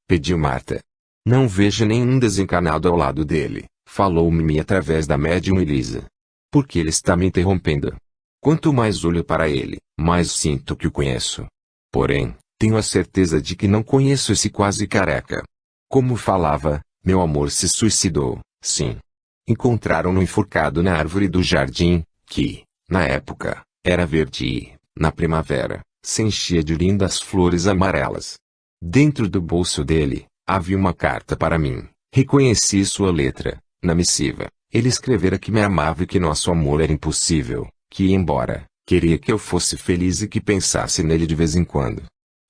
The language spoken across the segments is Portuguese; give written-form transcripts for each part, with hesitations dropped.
pediu Marta. Não vejo nenhum desencanado ao lado dele, falou Mimi através da médium Elisa. Por que ele está me interrompendo? Quanto mais olho para ele, mais sinto que o conheço. Porém, tenho a certeza de que não conheço esse quase careca. Como falava, meu amor se suicidou, sim. Encontraram-no enforcado na árvore do jardim, que, na época, era verde e, na primavera, se enchia de lindas flores amarelas. Dentro do bolso dele, havia uma carta para mim. Reconheci sua letra. Na missiva, ele escrevera que me amava e que nosso amor era impossível, que embora, queria que eu fosse feliz e que pensasse nele de vez em quando.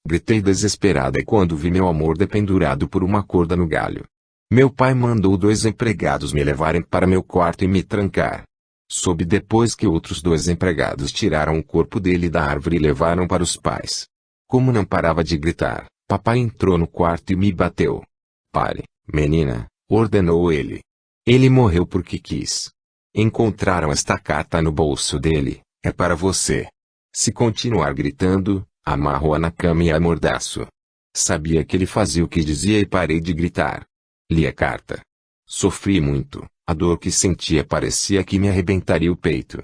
Gritei desesperada quando vi meu amor dependurado por uma corda no galho. Meu pai mandou 2 empregados me levarem para meu quarto e me trancar. Soube depois que outros 2 empregados tiraram o corpo dele da árvore e levaram para os pais. Como não parava de gritar, papai entrou no quarto e me bateu. Pare, menina, ordenou ele. Ele morreu porque quis. Encontraram esta carta no bolso dele, é para você. Se continuar gritando, amarro-a na cama e a amordaço. Sabia que ele fazia o que dizia e parei de gritar. Li a carta. Sofri muito, a dor que sentia parecia que me arrebentaria o peito.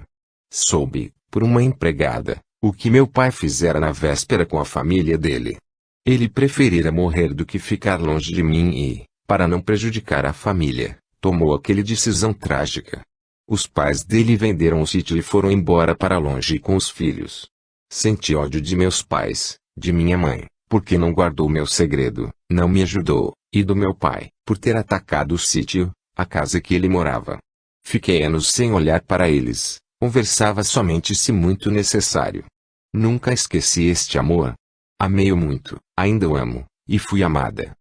Soube, por uma empregada, o que meu pai fizera na véspera com a família dele. Ele preferira morrer do que ficar longe de mim e, para não prejudicar a família, tomou aquela decisão trágica. Os pais dele venderam o sítio e foram embora para longe com os filhos. Senti ódio de meus pais, de minha mãe, porque não guardou meu segredo, não me ajudou, e do meu pai, por ter atacado o sítio, a casa que ele morava. Fiquei anos sem olhar para eles, conversava somente se muito necessário. Nunca esqueci este amor. Amei-o muito, ainda o amo, e fui amada.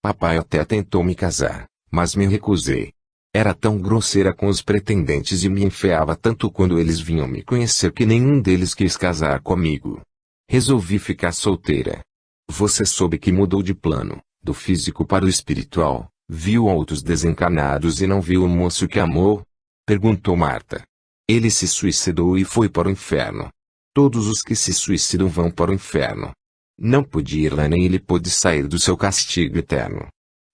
Papai até tentou me casar, mas me recusei. Era tão grosseira com os pretendentes e me enfiava tanto quando eles vinham me conhecer que nenhum deles quis casar comigo. Resolvi ficar solteira. Você soube que mudou de plano, do físico para o espiritual, viu outros desencanados e não viu o moço que amou? Perguntou Marta. Ele se suicidou e foi para o inferno. Todos os que se suicidam vão para o inferno. Não podia ir lá nem ele pôde sair do seu castigo eterno.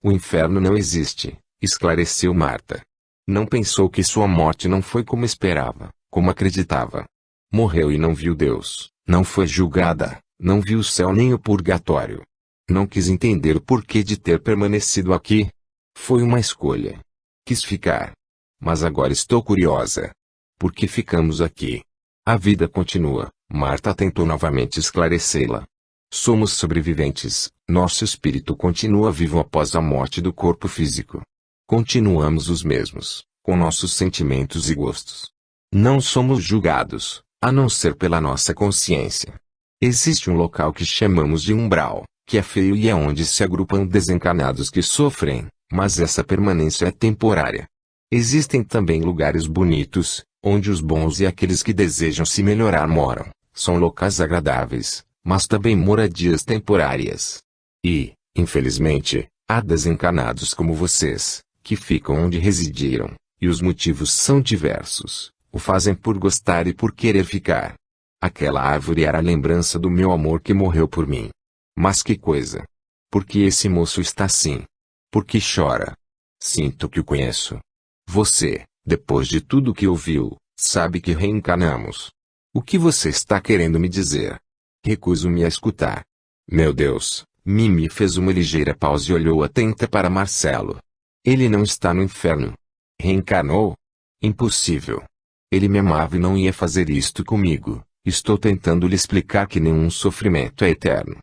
O inferno não existe, esclareceu Marta. Não pensou que sua morte não foi como esperava, como acreditava. Morreu e não viu Deus, não foi julgada, não viu o céu nem o purgatório. Não quis entender o porquê de ter permanecido aqui. Foi uma escolha. Quis ficar. Mas agora estou curiosa. Por que ficamos aqui? A vida continua, Marta tentou novamente esclarecê-la. Somos sobreviventes, nosso espírito continua vivo após a morte do corpo físico. Continuamos os mesmos, com nossos sentimentos e gostos. Não somos julgados, a não ser pela nossa consciência. Existe um local que chamamos de umbral, que é feio e é onde se agrupam desencanados que sofrem, mas essa permanência é temporária. Existem também lugares bonitos, onde os bons e aqueles que desejam se melhorar moram. São locais agradáveis, mas também moradias temporárias. E, infelizmente, há desencanados como vocês, que ficam onde residiram, e os motivos são diversos. O fazem por gostar e por querer ficar. Aquela árvore era a lembrança do meu amor que morreu por mim. Mas que coisa! Por que esse moço está assim? Por que chora? Sinto que o conheço. Você, depois de tudo que ouviu, sabe que reencarnamos. O que você está querendo me dizer? Recuso-me a escutar. Meu Deus, Mimi fez uma ligeira pausa e olhou atenta para Marcelo. Ele não está no inferno. Reencarnou? Impossível. Ele me amava e não ia fazer isto comigo. Estou tentando lhe explicar que nenhum sofrimento é eterno.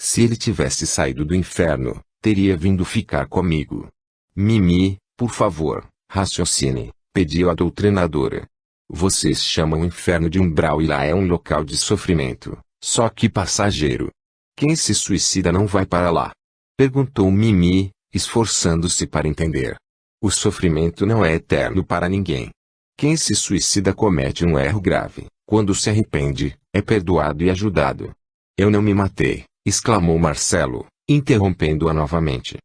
Se ele tivesse saído do inferno, teria vindo ficar comigo. Mimi, por favor, raciocine, pediu a doutrinadora. Vocês chamam o inferno de umbral e lá é um local de sofrimento, só que passageiro. Quem se suicida não vai para lá? Perguntou Mimi, esforçando-se para entender. O sofrimento não é eterno para ninguém. Quem se suicida comete um erro grave. Quando se arrepende, é perdoado e ajudado. Eu não me matei, exclamou Marcelo, interrompendo-a novamente.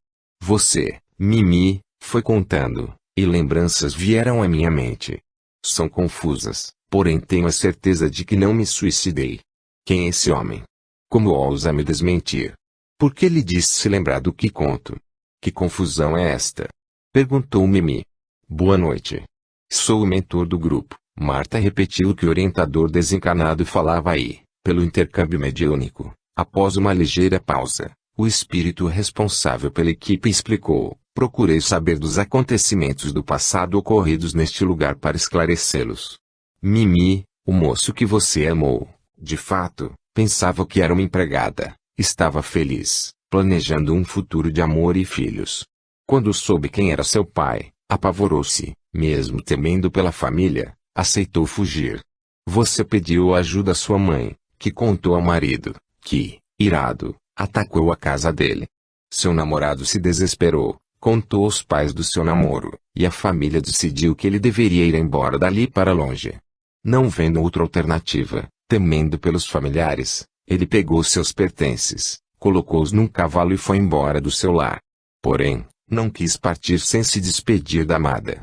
Você, Mimi, foi contando, e lembranças vieram à minha mente. São confusas, porém tenho a certeza de que não me suicidei. Quem é esse homem? Como ousa me desmentir? Por que lhe disse se lembrar do que conto? Que confusão é esta? Perguntou Mimi. Boa noite. Sou o mentor do grupo. Marta repetiu o que o orientador desencarnado falava aí, pelo intercâmbio mediúnico. Após uma ligeira pausa, o espírito responsável pela equipe explicou: procurei saber dos acontecimentos do passado ocorridos neste lugar para esclarecê-los. Mimi, o moço que você amou, de fato, pensava que era uma empregada, estava feliz, planejando um futuro de amor e filhos. Quando soube quem era seu pai, apavorou-se, mesmo temendo pela família, aceitou fugir. Você pediu ajuda à sua mãe, que contou ao marido, que, irado, atacou a casa dele. Seu namorado se desesperou, contou aos pais do seu namoro, e a família decidiu que ele deveria ir embora dali para longe. Não vendo outra alternativa, temendo pelos familiares, ele pegou seus pertences, colocou-os num cavalo e foi embora do seu lar. Porém, não quis partir sem se despedir da amada.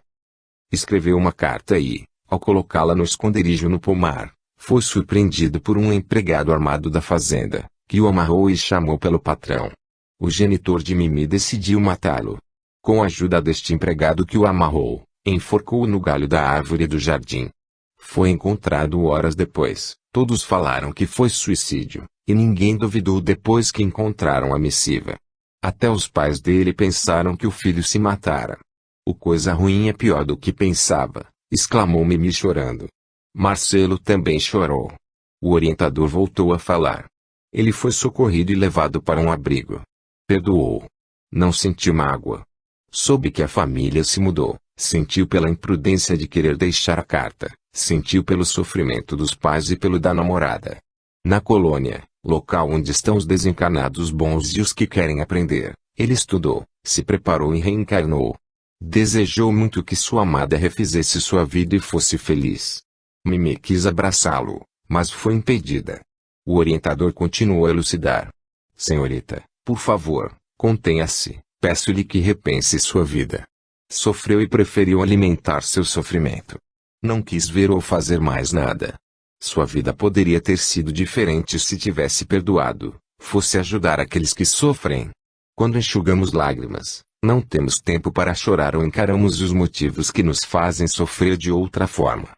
Escreveu uma carta e, ao colocá-la no esconderijo no pomar, foi surpreendido por um empregado armado da fazenda, que o amarrou e chamou pelo patrão. O genitor de Mimi decidiu matá-lo. Com a ajuda deste empregado que o amarrou, enforcou-o no galho da árvore do jardim. Foi encontrado horas depois. Todos falaram que foi suicídio, e ninguém duvidou depois que encontraram a missiva. Até os pais dele pensaram que o filho se matara. O coisa ruim é pior do que pensava, exclamou Mimi chorando. Marcelo também chorou. O orientador voltou a falar. Ele foi socorrido e levado para um abrigo. Perdoou. Não sentiu mágoa. Soube que a família se mudou, sentiu pela imprudência de querer deixar a carta, sentiu pelo sofrimento dos pais e pelo da namorada. Na colônia, local onde estão os desencarnados bons e os que querem aprender, ele estudou, se preparou e reencarnou. Desejou muito que sua amada refizesse sua vida e fosse feliz. Mimi quis abraçá-lo, mas foi impedida. O orientador continuou a elucidar. Senhorita, por favor, contenha-se, peço-lhe que repense sua vida. Sofreu e preferiu alimentar seu sofrimento. Não quis ver ou fazer mais nada. Sua vida poderia ter sido diferente se tivesse perdoado, fosse ajudar aqueles que sofrem. Quando enxugamos lágrimas, não temos tempo para chorar ou encaramos os motivos que nos fazem sofrer de outra forma.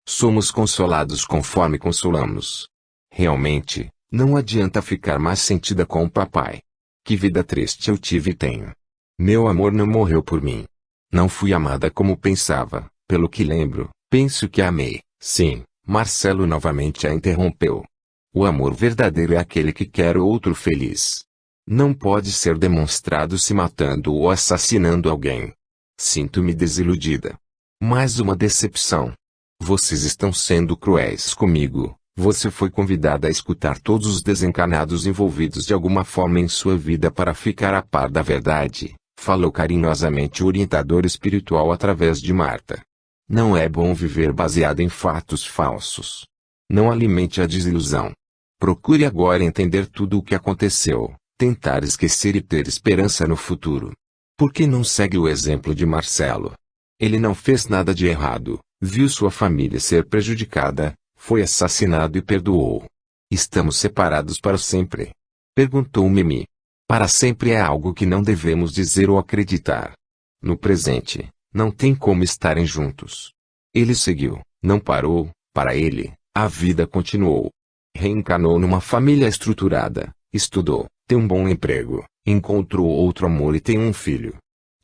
Somos consolados conforme consolamos. Realmente, não adianta ficar mais sentida com o papai. Que vida triste eu tive e tenho. Meu amor não morreu por mim. Não fui amada como pensava, pelo que lembro, penso que a amei, sim. Marcelo novamente a interrompeu. O amor verdadeiro é aquele que quer o outro feliz. Não pode ser demonstrado se matando ou assassinando alguém. Sinto-me desiludida. Mais uma decepção. Vocês estão sendo cruéis comigo. Você foi convidada a escutar todos os desencarnados envolvidos de alguma forma em sua vida para ficar a par da verdade, falou carinhosamente o orientador espiritual através de Marta. Não é bom viver baseado em fatos falsos. Não alimente a desilusão. Procure agora entender tudo o que aconteceu, tentar esquecer e ter esperança no futuro. Por que não segue o exemplo de Marcelo? Ele não fez nada de errado, viu sua família ser prejudicada, foi assassinado e perdoou. Estamos separados para sempre? Perguntou Mimi. Para sempre é algo que não devemos dizer ou acreditar. No presente, não tem como estarem juntos. Ele seguiu, não parou, para ele, a vida continuou. Reencarnou numa família estruturada, estudou, tem um bom emprego, encontrou outro amor e tem um filho.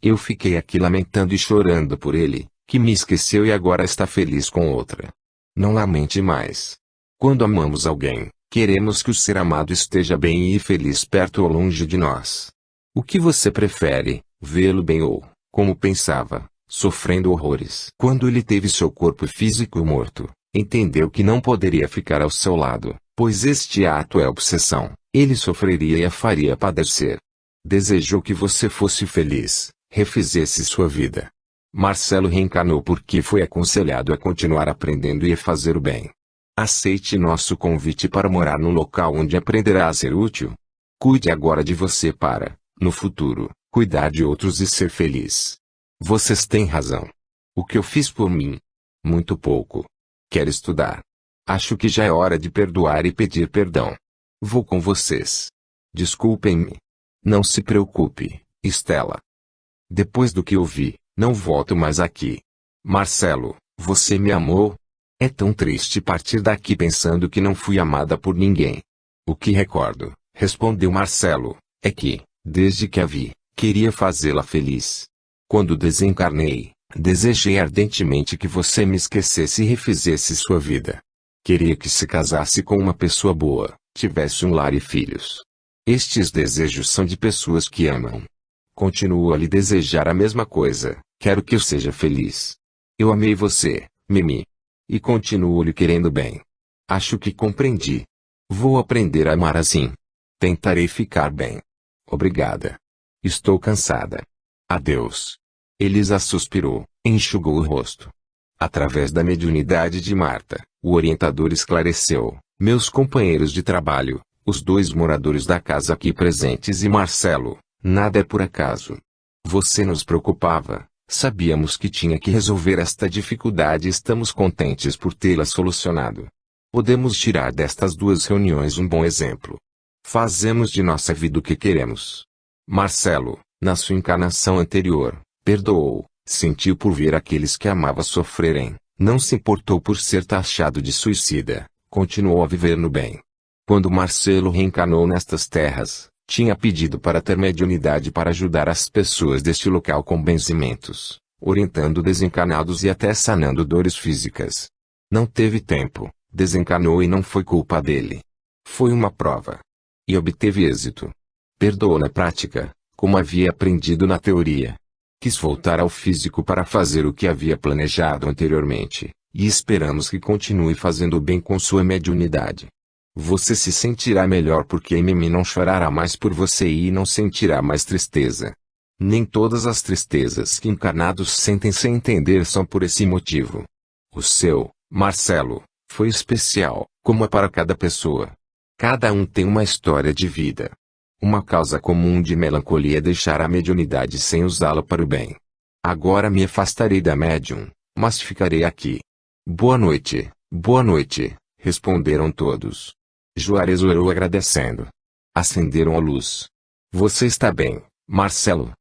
Eu fiquei aqui lamentando e chorando por ele, que me esqueceu e agora está feliz com outra. Não lamente mais. Quando amamos alguém, queremos que o ser amado esteja bem e feliz perto ou longe de nós. O que você prefere, vê-lo bem ou, como pensava, sofrendo horrores? Quando ele teve seu corpo físico morto, entendeu que não poderia ficar ao seu lado, pois este ato é obsessão, ele sofreria e a faria padecer. Desejou que você fosse feliz, refizesse sua vida. Marcelo reencarnou porque foi aconselhado a continuar aprendendo e a fazer o bem. Aceite nosso convite para morar no local onde aprenderá a ser útil. Cuide agora de você para, no futuro, cuidar de outros e ser feliz. Vocês têm razão. O que eu fiz por mim? Muito pouco. Quero estudar. Acho que já é hora de perdoar e pedir perdão. Vou com vocês. Desculpem-me. Não se preocupe, Estela. Depois do que ouvi, não volto mais aqui. Marcelo, você me amou? É tão triste partir daqui pensando que não fui amada por ninguém. O que recordo, respondeu Marcelo, é que, desde que a vi, queria fazê-la feliz. Quando desencarnei, desejei ardentemente que você me esquecesse e refizesse sua vida. Queria que se casasse com uma pessoa boa, tivesse um lar e filhos. Estes desejos são de pessoas que amam. Continuo a lhe desejar a mesma coisa, quero que eu seja feliz. Eu amei você, Mimi. E continuo lhe querendo bem. Acho que compreendi. Vou aprender a amar assim. Tentarei ficar bem. Obrigada. Estou cansada. Adeus. Elisa suspirou, enxugou o rosto. Através da mediunidade de Marta, o orientador esclareceu: meus companheiros de trabalho, os 2 moradores da casa aqui presentes e Marcelo, nada é por acaso. Você nos preocupava, sabíamos que tinha que resolver esta dificuldade e estamos contentes por tê-la solucionado. Podemos tirar destas 2 reuniões um bom exemplo. Fazemos de nossa vida o que queremos. Marcelo, na sua encarnação anterior, perdoou, sentiu por ver aqueles que amava sofrerem, não se importou por ser taxado de suicida, continuou a viver no bem. Quando Marcelo reencarnou nestas terras, tinha pedido para ter mediunidade para ajudar as pessoas deste local com benzimentos, orientando desencarnados e até sanando dores físicas. Não teve tempo, desencarnou e não foi culpa dele. Foi uma prova. E obteve êxito. Perdoou na prática, como havia aprendido na teoria. Quis voltar ao físico para fazer o que havia planejado anteriormente, e esperamos que continue fazendo bem com sua mediunidade. Você se sentirá melhor porque a Mimi não chorará mais por você e não sentirá mais tristeza. Nem todas as tristezas que encarnados sentem sem entender são por esse motivo. O seu, Marcelo, foi especial, como é para cada pessoa. Cada um tem uma história de vida. Uma causa comum de melancolia é deixar a mediunidade sem usá-la para o bem. Agora me afastarei da médium, mas ficarei aqui. Boa noite, responderam todos. Juarez orou agradecendo. Acenderam a luz. Você está bem, Marcelo?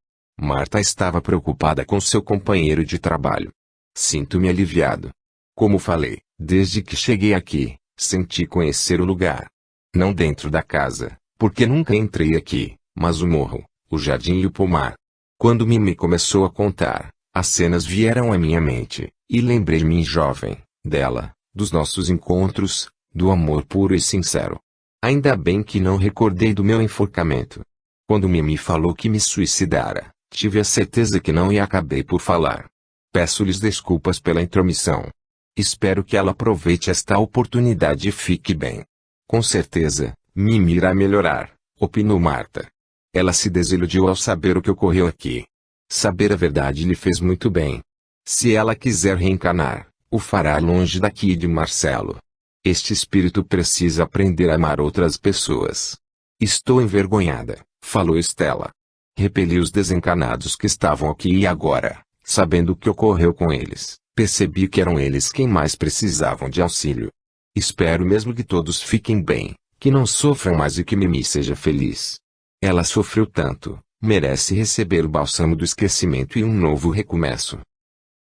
Marta estava preocupada com seu companheiro de trabalho. Sinto-me aliviado. Como falei, desde que cheguei aqui, senti conhecer o lugar. Não dentro da casa, porque nunca entrei aqui, mas o morro, o jardim e o pomar. Quando Mimi começou a contar, as cenas vieram à minha mente, e lembrei-me jovem, dela, dos nossos encontros, do amor puro e sincero. Ainda bem que não recordei do meu enforcamento. Quando Mimi falou que me suicidara, tive a certeza que não e acabei por falar. Peço-lhes desculpas pela intromissão. Espero que ela aproveite esta oportunidade e fique bem. Com certeza, Mimi irá melhorar, opinou Marta. Ela se desiludiu ao saber o que ocorreu aqui. Saber a verdade lhe fez muito bem. Se ela quiser reencarnar, o fará longe daqui de Marcelo. Este espírito precisa aprender a amar outras pessoas. Estou envergonhada, falou Estela. Repeli os desencarnados que estavam aqui e agora, sabendo o que ocorreu com eles, percebi que eram eles quem mais precisavam de auxílio. Espero mesmo que todos fiquem bem, que não sofram mais e que Mimi seja feliz. Ela sofreu tanto, merece receber o bálsamo do esquecimento e um novo recomeço.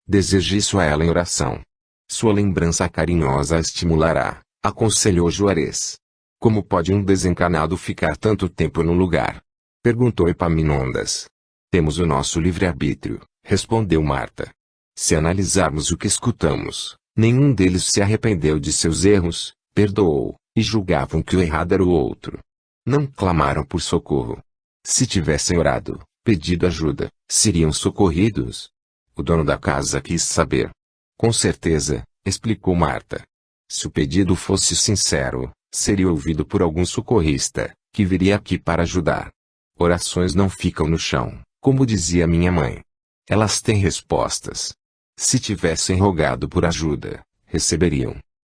Deseje isso a ela em oração. Sua lembrança carinhosa a estimulará, aconselhou Juarez. Como pode um desencarnado ficar tanto tempo no lugar? Perguntou Epaminondas. Temos o nosso livre-arbítrio, respondeu Marta. Se analisarmos o que escutamos, nenhum deles se arrependeu de seus erros, perdoou, e julgavam que o errado era o outro. Não clamaram por socorro. Se tivessem orado, pedido ajuda, seriam socorridos? O dono da casa quis saber. Com certeza, explicou Marta. Se o pedido fosse sincero, seria ouvido por algum socorrista, que viria aqui para ajudar. Orações não ficam no chão, como dizia minha mãe. Elas têm respostas. Se tivessem rogado por ajuda, receberiam.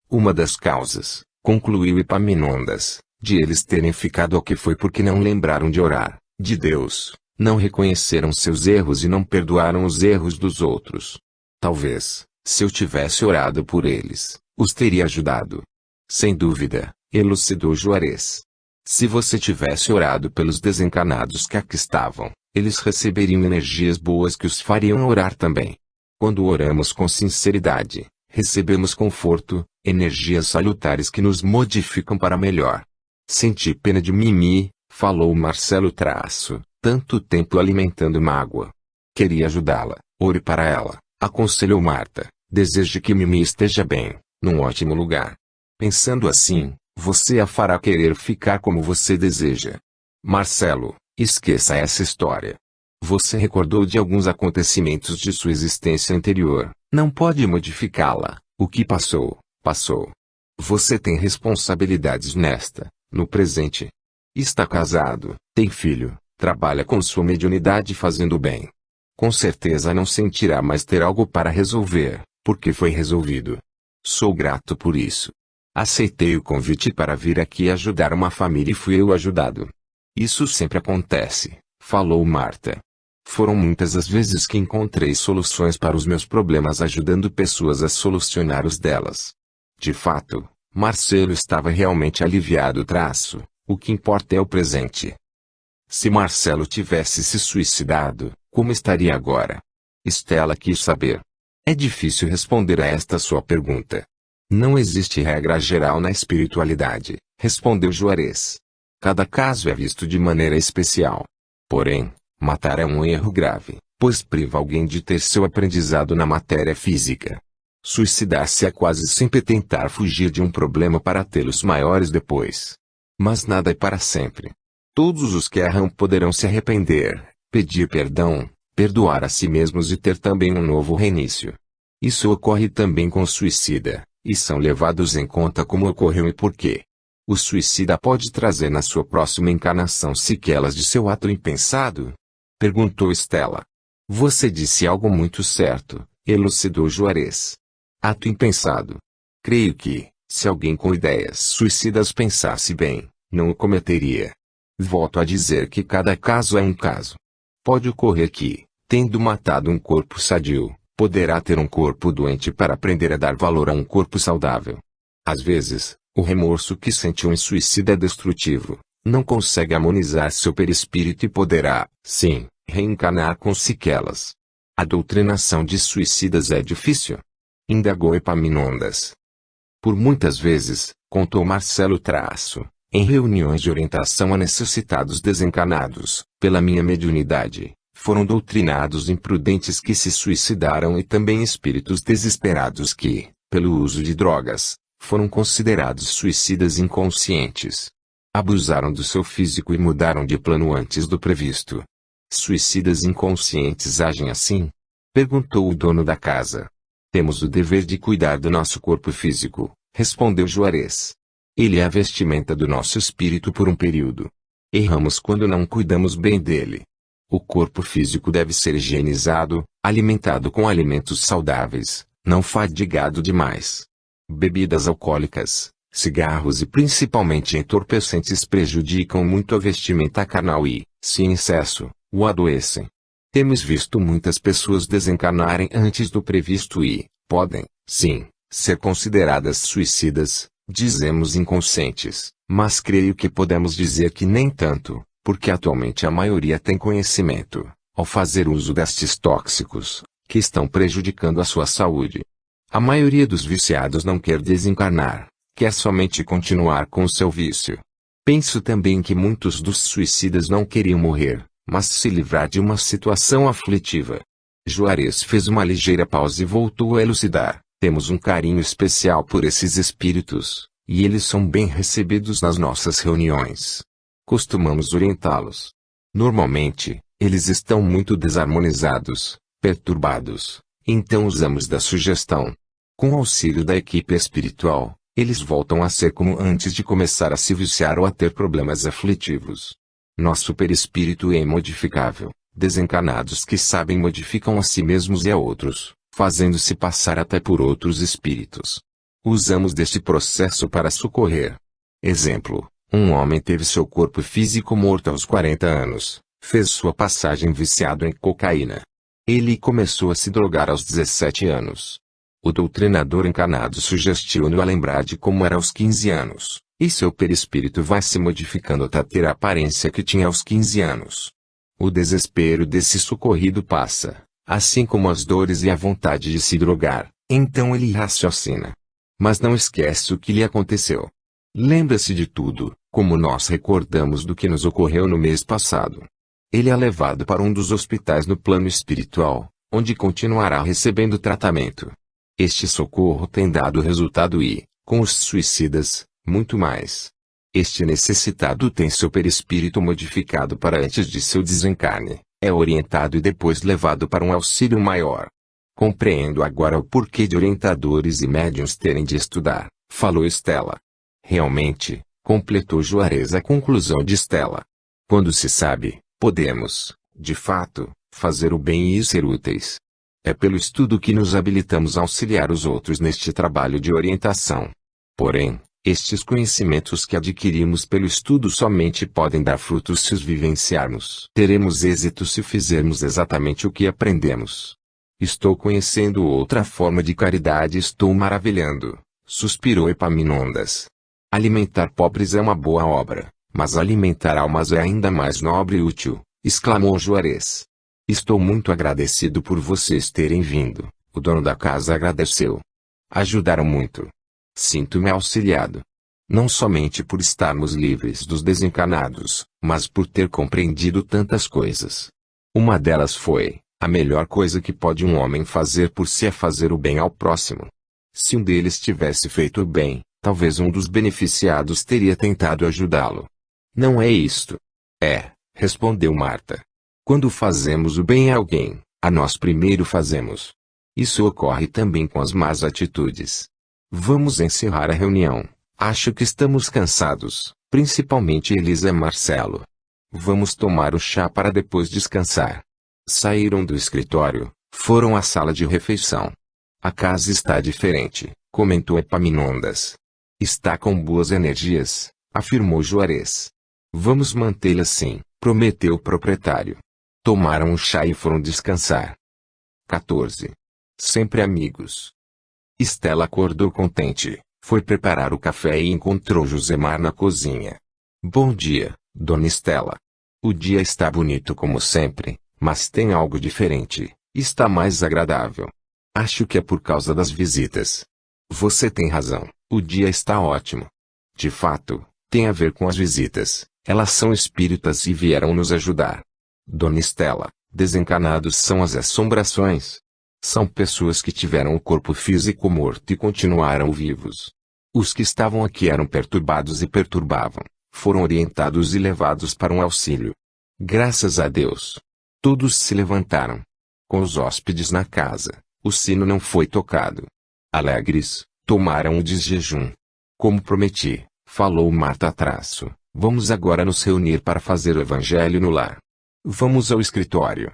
Uma das causas, concluiu Epaminondas, de eles terem ficado aqui foi porque não lembraram de orar, de Deus, não reconheceram seus erros e não perdoaram os erros dos outros. Talvez, se eu tivesse orado por eles, os teria ajudado. Sem dúvida, elucidou Juarez. Se você tivesse orado pelos desencarnados que aqui estavam, eles receberiam energias boas que os fariam orar também. Quando oramos com sinceridade, recebemos conforto, energias salutares que nos modificam para melhor. Senti pena de Mimi, falou Marcelo Traço, tanto tempo alimentando mágoa. Queria ajudá-la, ore para ela, aconselhou Marta, deseje que Mimi esteja bem, num ótimo lugar. Pensando assim, você a fará querer ficar como você deseja. Marcelo, esqueça essa história. Você recordou de alguns acontecimentos de sua existência anterior, não pode modificá-la, o que passou, passou. Você tem responsabilidades no presente. Está casado, tem filho, trabalha com sua mediunidade fazendo bem. Com certeza não sentirá mais ter algo para resolver, porque foi resolvido. Sou grato por isso. Aceitei o convite para vir aqui ajudar uma família e fui eu ajudado. Isso sempre acontece, falou Marta. Foram muitas as vezes que encontrei soluções para os meus problemas ajudando pessoas a solucionar os delas. De fato, Marcelo estava realmente aliviado. O que importa é o presente. Se Marcelo tivesse se suicidado, como estaria agora? Estela quis saber. É difícil responder a esta sua pergunta. Não existe regra geral na espiritualidade, respondeu Juarez. Cada caso é visto de maneira especial. Porém, matar é um erro grave, pois priva alguém de ter seu aprendizado na matéria física. Suicidar-se é quase sempre tentar fugir de um problema para tê-los maiores depois. Mas nada é para sempre. Todos os que erram poderão se arrepender, pedir perdão, perdoar a si mesmos e ter também um novo reinício. Isso ocorre também com o suicida, e são levados em conta como ocorreu e por quê. O suicida pode trazer na sua próxima encarnação sequelas de seu ato impensado? Perguntou Estela. Você disse algo muito certo, elucidou Juarez. Ato impensado. Creio que, se alguém com ideias suicidas pensasse bem, não o cometeria. Volto a dizer que cada caso é um caso. Pode ocorrer que, tendo matado um corpo sadio, poderá ter um corpo doente para aprender a dar valor a um corpo saudável. Às vezes, o remorso que sente um suicida é destrutivo, não consegue harmonizar seu perispírito e poderá, sim, reencarnar com sequelas. A doutrinação de suicidas é difícil? Indagou Epaminondas. Por muitas vezes, contou Marcelo Traço, em reuniões de orientação a necessitados desencarnados, pela minha mediunidade, foram doutrinados imprudentes que se suicidaram e também espíritos desesperados que, pelo uso de drogas, foram considerados suicidas inconscientes. Abusaram do seu físico e mudaram de plano antes do previsto. Suicidas inconscientes agem assim? Perguntou o dono da casa. Temos o dever de cuidar do nosso corpo físico, respondeu Juarez. Ele é a vestimenta do nosso espírito por um período. Erramos quando não cuidamos bem dele. O corpo físico deve ser higienizado, alimentado com alimentos saudáveis, não fadigado demais. Bebidas alcoólicas, cigarros e principalmente entorpecentes prejudicam muito a vestimenta carnal e, se em excesso, o adoecem. Temos visto muitas pessoas desencarnarem antes do previsto e, podem, sim, ser consideradas suicidas, dizemos inconscientes, mas creio que podemos dizer que nem tanto, porque atualmente a maioria tem conhecimento, ao fazer uso destes tóxicos, que estão prejudicando a sua saúde. A maioria dos viciados não quer desencarnar, quer somente continuar com o seu vício. Penso também que muitos dos suicidas não queriam morrer, mas se livrar de uma situação aflitiva. Juarez fez uma ligeira pausa e voltou a elucidar. Temos um carinho especial por esses espíritos, e eles são bem recebidos nas nossas reuniões. Costumamos orientá-los. Normalmente, eles estão muito desarmonizados, perturbados, então usamos da sugestão. Com o auxílio da equipe espiritual, eles voltam a ser como antes de começar a se viciar ou a ter problemas aflitivos. Nosso perispírito é imodificável. Desencarnados que sabem modificam a si mesmos e a outros, fazendo-se passar até por outros espíritos. Usamos deste processo para socorrer. Exemplo, um homem teve seu corpo físico morto aos 40 anos, fez sua passagem viciado em cocaína. Ele começou a se drogar aos 17 anos. O doutrinador encarnado sugestiu-no a lembrar de como era aos 15 anos, E seu perispírito vai se modificando até ter a aparência que tinha aos 15 anos. O desespero desse socorrido passa, assim como as dores e a vontade de se drogar, então ele raciocina. Mas não esquece o que lhe aconteceu. Lembra-se de tudo, como nós recordamos do que nos ocorreu no mês passado. Ele é levado para um dos hospitais no plano espiritual, onde continuará recebendo tratamento. Este socorro tem dado resultado e, com os suicidas, muito mais. Este necessitado tem seu perispírito modificado para antes de seu desencarne, é orientado e depois levado para um auxílio maior. Compreendo agora o porquê de orientadores e médiuns terem de estudar, falou Estela. Realmente, completou Juarez a conclusão de Estela. Quando se sabe, podemos, de fato, fazer o bem e ser úteis. É pelo estudo que nos habilitamos a auxiliar os outros neste trabalho de orientação. Porém, estes conhecimentos que adquirimos pelo estudo somente podem dar frutos se os vivenciarmos. Teremos êxito se fizermos exatamente o que aprendemos. Estou conhecendo outra forma de caridade e estou maravilhando, suspirou Epaminondas. Alimentar pobres é uma boa obra, mas alimentar almas é ainda mais nobre e útil, exclamou Juarez. Estou muito agradecido por vocês terem vindo, o dono da casa agradeceu. Ajudaram muito. Sinto-me auxiliado. Não somente por estarmos livres dos desencarnados, mas por ter compreendido tantas coisas. Uma delas foi, a melhor coisa que pode um homem fazer por si é fazer o bem ao próximo. Se um deles tivesse feito o bem, talvez um dos beneficiados teria tentado ajudá-lo. Não é isto. É, respondeu Marta. Quando fazemos o bem a alguém, a nós primeiro fazemos. Isso ocorre também com as más atitudes. Vamos encerrar a reunião. Acho que estamos cansados, principalmente Elisa e Marcelo. Vamos tomar o chá para depois descansar. Saíram do escritório, foram à sala de refeição. A casa está diferente, comentou Epaminondas. Está com boas energias, afirmou Juarez. Vamos mantê-la assim, prometeu o proprietário. Tomaram um chá e foram descansar. 14. Sempre amigos. Estela acordou contente, foi preparar o café e encontrou Josemar na cozinha. Bom dia, dona Estela. O dia está bonito como sempre, mas tem algo diferente, está mais agradável. Acho que é por causa das visitas. Você tem razão, o dia está ótimo. De fato, tem a ver com as visitas, elas são espíritas e vieram nos ajudar. Dona Estela, desencarnados são as assombrações. São pessoas que tiveram o corpo físico morto e continuaram vivos. Os que estavam aqui eram perturbados e perturbavam, foram orientados e levados para um auxílio. Graças a Deus. Todos se levantaram. Com os hóspedes na casa, o sino não foi tocado. Alegres, tomaram o desjejum. Como prometi, falou Marta Traço, vamos agora nos reunir para fazer o evangelho no lar. Vamos ao escritório.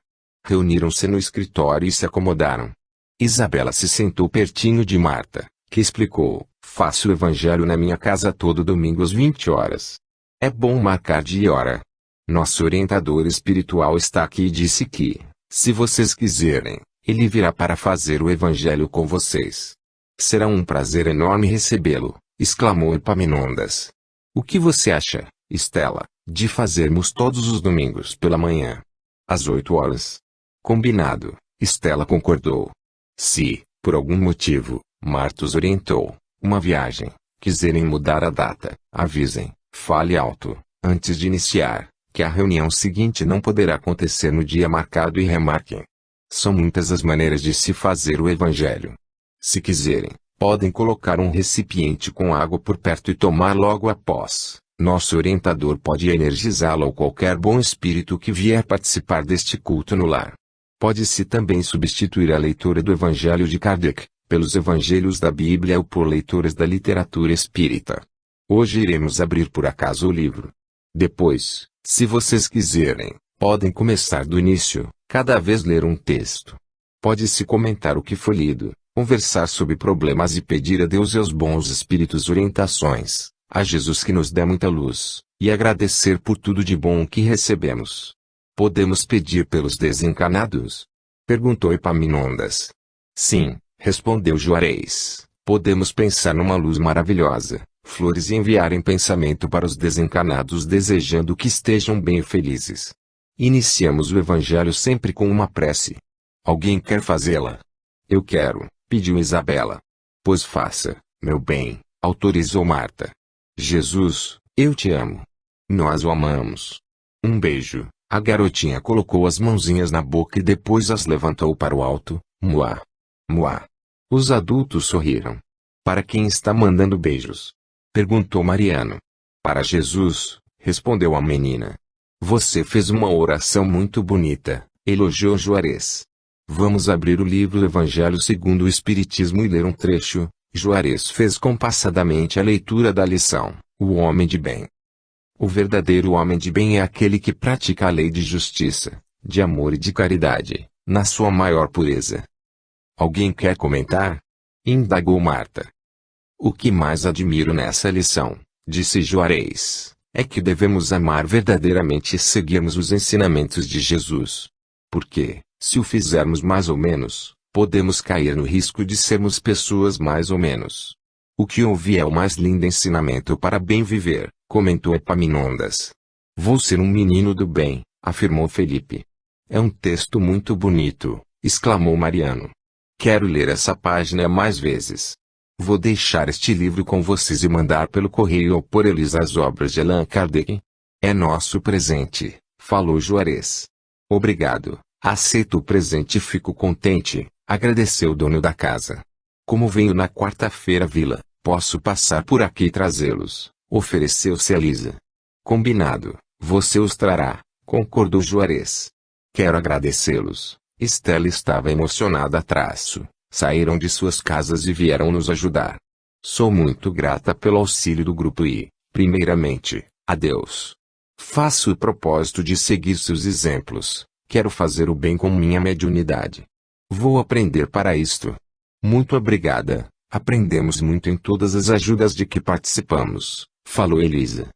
Reuniram-se no escritório e se acomodaram. Isabela se sentou pertinho de Marta, que explicou, faço o evangelho na minha casa todo domingo às 20 horas. É bom marcar dia e hora. Nosso orientador espiritual está aqui e disse que, se vocês quiserem, ele virá para fazer o evangelho com vocês. Será um prazer enorme recebê-lo, exclamou Epaminondas. O que você acha, Estela, de fazermos todos os domingos pela manhã? Às 8 horas. Combinado, Estela concordou. Se, por algum motivo, Marta os orientou, uma viagem, quiserem mudar a data, avisem, fale alto, antes de iniciar, que a reunião seguinte não poderá acontecer no dia marcado e remarquem. São muitas as maneiras de se fazer o evangelho. Se quiserem, podem colocar um recipiente com água por perto e tomar logo após. Nosso orientador pode energizá-lo ou qualquer bom espírito que vier participar deste culto no lar. Pode-se também substituir a leitura do Evangelho de Kardec, pelos Evangelhos da Bíblia ou por leituras da literatura espírita. Hoje iremos abrir por acaso o livro. Depois, se vocês quiserem, podem começar do início, cada vez ler um texto. Pode-se comentar o que foi lido, conversar sobre problemas e pedir a Deus e aos bons espíritos orientações. A Jesus que nos dê muita luz, e agradecer por tudo de bom que recebemos. Podemos pedir pelos desencarnados? Perguntou Epaminondas. Sim, respondeu Juarez, podemos pensar numa luz maravilhosa, flores e enviarem pensamento para os desencarnados desejando que estejam bem e felizes. Iniciamos o Evangelho sempre com uma prece. Alguém quer fazê-la? Eu quero, pediu Isabela. Pois faça, meu bem, autorizou Marta. Jesus, eu te amo. Nós o amamos. Um beijo. A garotinha colocou as mãozinhas na boca e depois as levantou para o alto. Muá. Muá. Os adultos sorriram. Para quem está mandando beijos? Perguntou Mariano. Para Jesus, respondeu a menina. Você fez uma oração muito bonita, elogiou Juarez. Vamos abrir o livro Evangelho segundo o Espiritismo e ler um trecho. Juarez fez compassadamente a leitura da lição, o homem de bem. O verdadeiro homem de bem é aquele que pratica a lei de justiça, de amor e de caridade, na sua maior pureza. Alguém quer comentar? Indagou Marta. O que mais admiro nessa lição, disse Juarez, é que devemos amar verdadeiramente e seguirmos os ensinamentos de Jesus. Porque, se o fizermos mais ou menos, podemos cair no risco de sermos pessoas mais ou menos. O que ouvi é o mais lindo ensinamento para bem viver, comentou Epaminondas. Vou ser um menino do bem, afirmou Felipe. É um texto muito bonito, exclamou Mariano. Quero ler essa página mais vezes. Vou deixar este livro com vocês e mandar pelo correio ou por eles as obras de Allan Kardec. É nosso presente, falou Juarez. Obrigado, aceito o presente e fico contente, agradeceu o dono da casa. Como venho na quarta-feira à vila, posso passar por aqui e trazê-los, ofereceu-se a Elisa. Combinado, você os trará, concordou Juarez. Quero agradecê-los. Estela estava emocionada. Saíram de suas casas e vieram nos ajudar. Sou muito grata pelo auxílio do grupo e, primeiramente, a Deus. Faço o propósito de seguir seus exemplos. Quero fazer o bem com minha mediunidade. Vou aprender para isto. Muito obrigada. Aprendemos muito em todas as ajudas de que participamos, falou Elisa.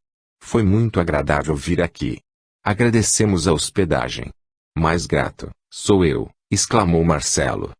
Foi muito agradável vir aqui. Agradecemos a hospedagem. Mais grato, sou eu, exclamou Marcelo.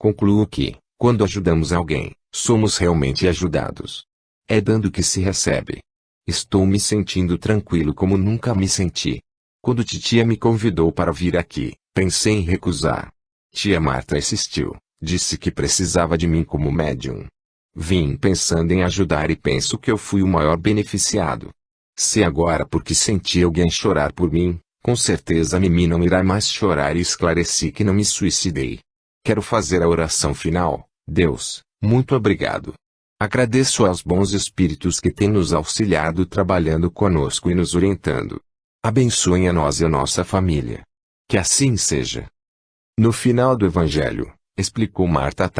Concluo que, quando ajudamos alguém, somos realmente ajudados. É dando que se recebe. Estou me sentindo tranquilo como nunca me senti. Quando titia me convidou para vir aqui, pensei em recusar. Tia Marta insistiu, disse que precisava de mim como médium. Vim pensando em ajudar e penso que eu fui o maior beneficiado. Se agora porque senti alguém chorar por mim, com certeza Mimi não irá mais chorar e esclareci que não me suicidei. Quero fazer a oração final. Deus, muito obrigado. Agradeço aos bons espíritos que têm nos auxiliado trabalhando conosco e nos orientando. Abençoem a nós e a nossa família. Que assim seja. No final do Evangelho, explicou Marta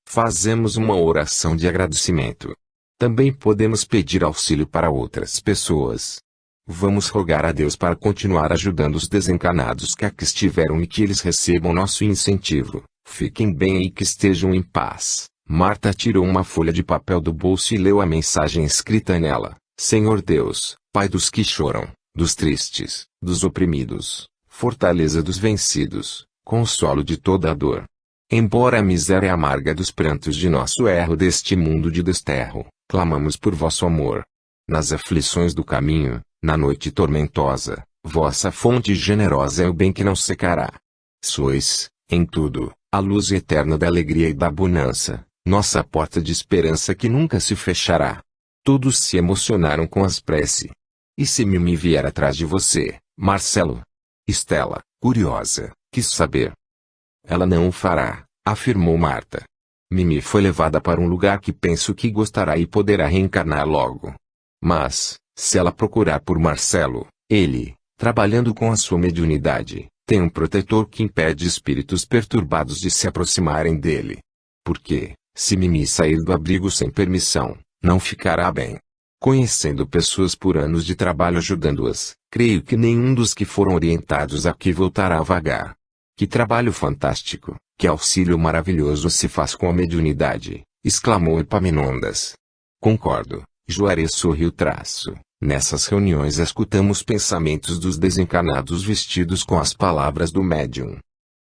fazemos uma oração de agradecimento. Também podemos pedir auxílio para outras pessoas. Vamos rogar a Deus para continuar ajudando os desencarnados que aqui estiveram e que eles recebam nosso incentivo. Fiquem bem e que estejam em paz. Marta tirou uma folha de papel do bolso e leu a mensagem escrita nela. Senhor Deus, Pai dos que choram, dos tristes, dos oprimidos, fortaleza dos vencidos, consolo de toda a dor. Embora a miséria amarga dos prantos de nosso erro deste mundo de desterro, clamamos por vosso amor. Nas aflições do caminho, na noite tormentosa, vossa fonte generosa é o bem que não secará. Sois, em tudo, a luz eterna da alegria e da bonança, nossa porta de esperança que nunca se fechará. Todos se emocionaram com as preces. E se Mimi vier atrás de você, Marcelo? Estela, curiosa, quis saber. Ela não o fará, afirmou Marta. Mimi foi levada para um lugar que penso que gostará e poderá reencarnar logo. Mas, se ela procurar por Marcelo, ele, trabalhando com a sua mediunidade, tem um protetor que impede espíritos perturbados de se aproximarem dele. Porque, se Mimi sair do abrigo sem permissão, não ficará bem. Conhecendo pessoas por anos de trabalho ajudando-as, creio que nenhum dos que foram orientados aqui voltará a vagar. Que trabalho fantástico, que auxílio maravilhoso se faz com a mediunidade, exclamou Epaminondas. Concordo, Juarez sorriu. Nessas reuniões escutamos pensamentos dos desencarnados vestidos com as palavras do médium.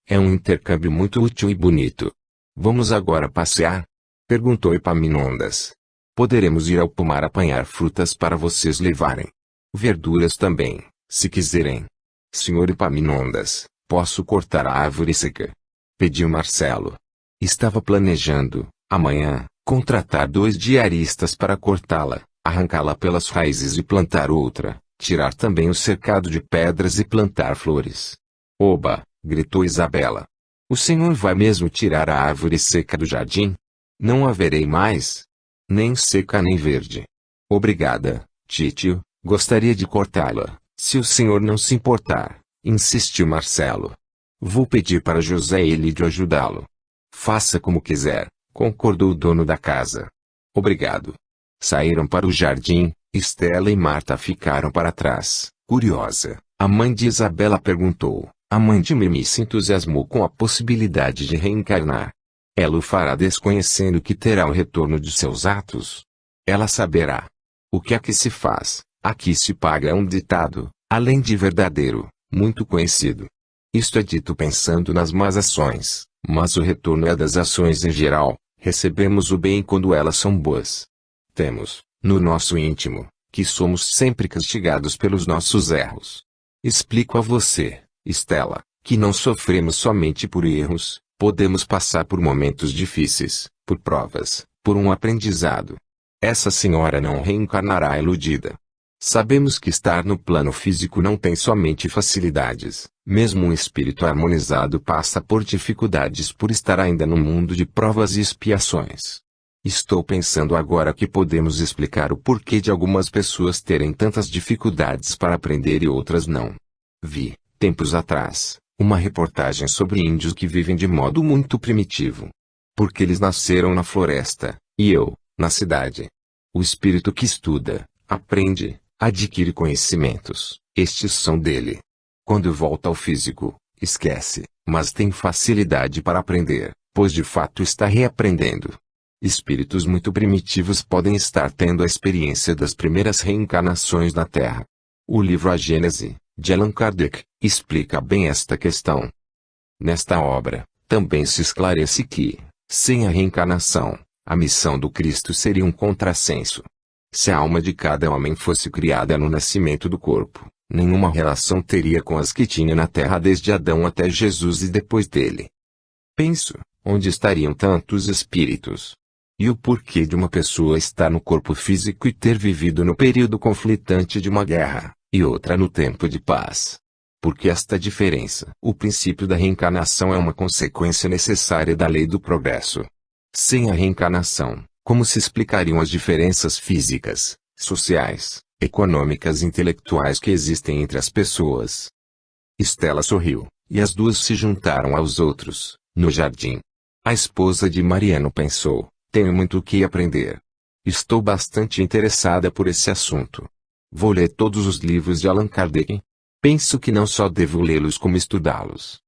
É um intercâmbio muito útil e bonito. Vamos agora passear? Perguntou Epaminondas. Poderemos ir ao pomar apanhar frutas para vocês levarem. Verduras também, se quiserem. Senhor Epaminondas, posso cortar a árvore seca? Pediu Marcelo. Estava planejando, amanhã, contratar 2 diaristas para cortá-la, arrancá-la pelas raízes e plantar outra, tirar também o cercado de pedras e plantar flores. Oba! Gritou Isabela. O senhor vai mesmo tirar a árvore seca do jardim? Não haverei mais? Nem seca nem verde. Obrigada, titio, gostaria de cortá-la, se o senhor não se importar, insistiu Marcelo. Vou pedir para José Elídio ajudá-lo. Faça como quiser, concordou o dono da casa. Obrigado. Saíram para o jardim, Estela e Marta ficaram para trás. Curiosa, a mãe de Isabela perguntou. A mãe de Mimi se entusiasmou com a possibilidade de reencarnar. Ela o fará desconhecendo que terá o retorno de seus atos. Ela saberá. O que aqui se faz, aqui se paga, é um ditado, além de verdadeiro, muito conhecido. Isto é dito pensando nas más ações, mas o retorno é das ações em geral. Recebemos o bem quando elas são boas. Temos, no nosso íntimo, que somos sempre castigados pelos nossos erros. Explico a você, Estela, que não sofremos somente por erros, podemos passar por momentos difíceis, por provas, por um aprendizado. Essa senhora não reencarnará iludida. Sabemos que estar no plano físico não tem somente facilidades, mesmo um espírito harmonizado passa por dificuldades por estar ainda no mundo de provas e expiações. Estou pensando agora que podemos explicar o porquê de algumas pessoas terem tantas dificuldades para aprender e outras não. Vi, tempos atrás, uma reportagem sobre índios que vivem de modo muito primitivo. Porque eles nasceram na floresta, e eu, na cidade. O espírito que estuda, aprende, adquire conhecimentos, estes são dele. Quando volta ao físico, esquece, mas tem facilidade para aprender, pois de fato está reaprendendo. Espíritos muito primitivos podem estar tendo a experiência das primeiras reencarnações na Terra. O livro A Gênese, de Allan Kardec, explica bem esta questão. Nesta obra, também se esclarece que, sem a reencarnação, a missão do Cristo seria um contrassenso. Se a alma de cada homem fosse criada no nascimento do corpo, nenhuma relação teria com as que tinha na Terra desde Adão até Jesus e depois dele. Penso, onde estariam tantos espíritos? E o porquê de uma pessoa estar no corpo físico e ter vivido no período conflitante de uma guerra, e outra no tempo de paz? Por que esta diferença? O princípio da reencarnação é uma consequência necessária da lei do progresso. Sem a reencarnação, como se explicariam as diferenças físicas, sociais, econômicas e intelectuais que existem entre as pessoas? Estela sorriu, e as duas se juntaram aos outros, no jardim. A esposa de Mariano pensou. Tenho muito o que aprender. Estou bastante interessada por esse assunto. Vou ler todos os livros de Allan Kardec. Penso que não só devo lê-los como estudá-los.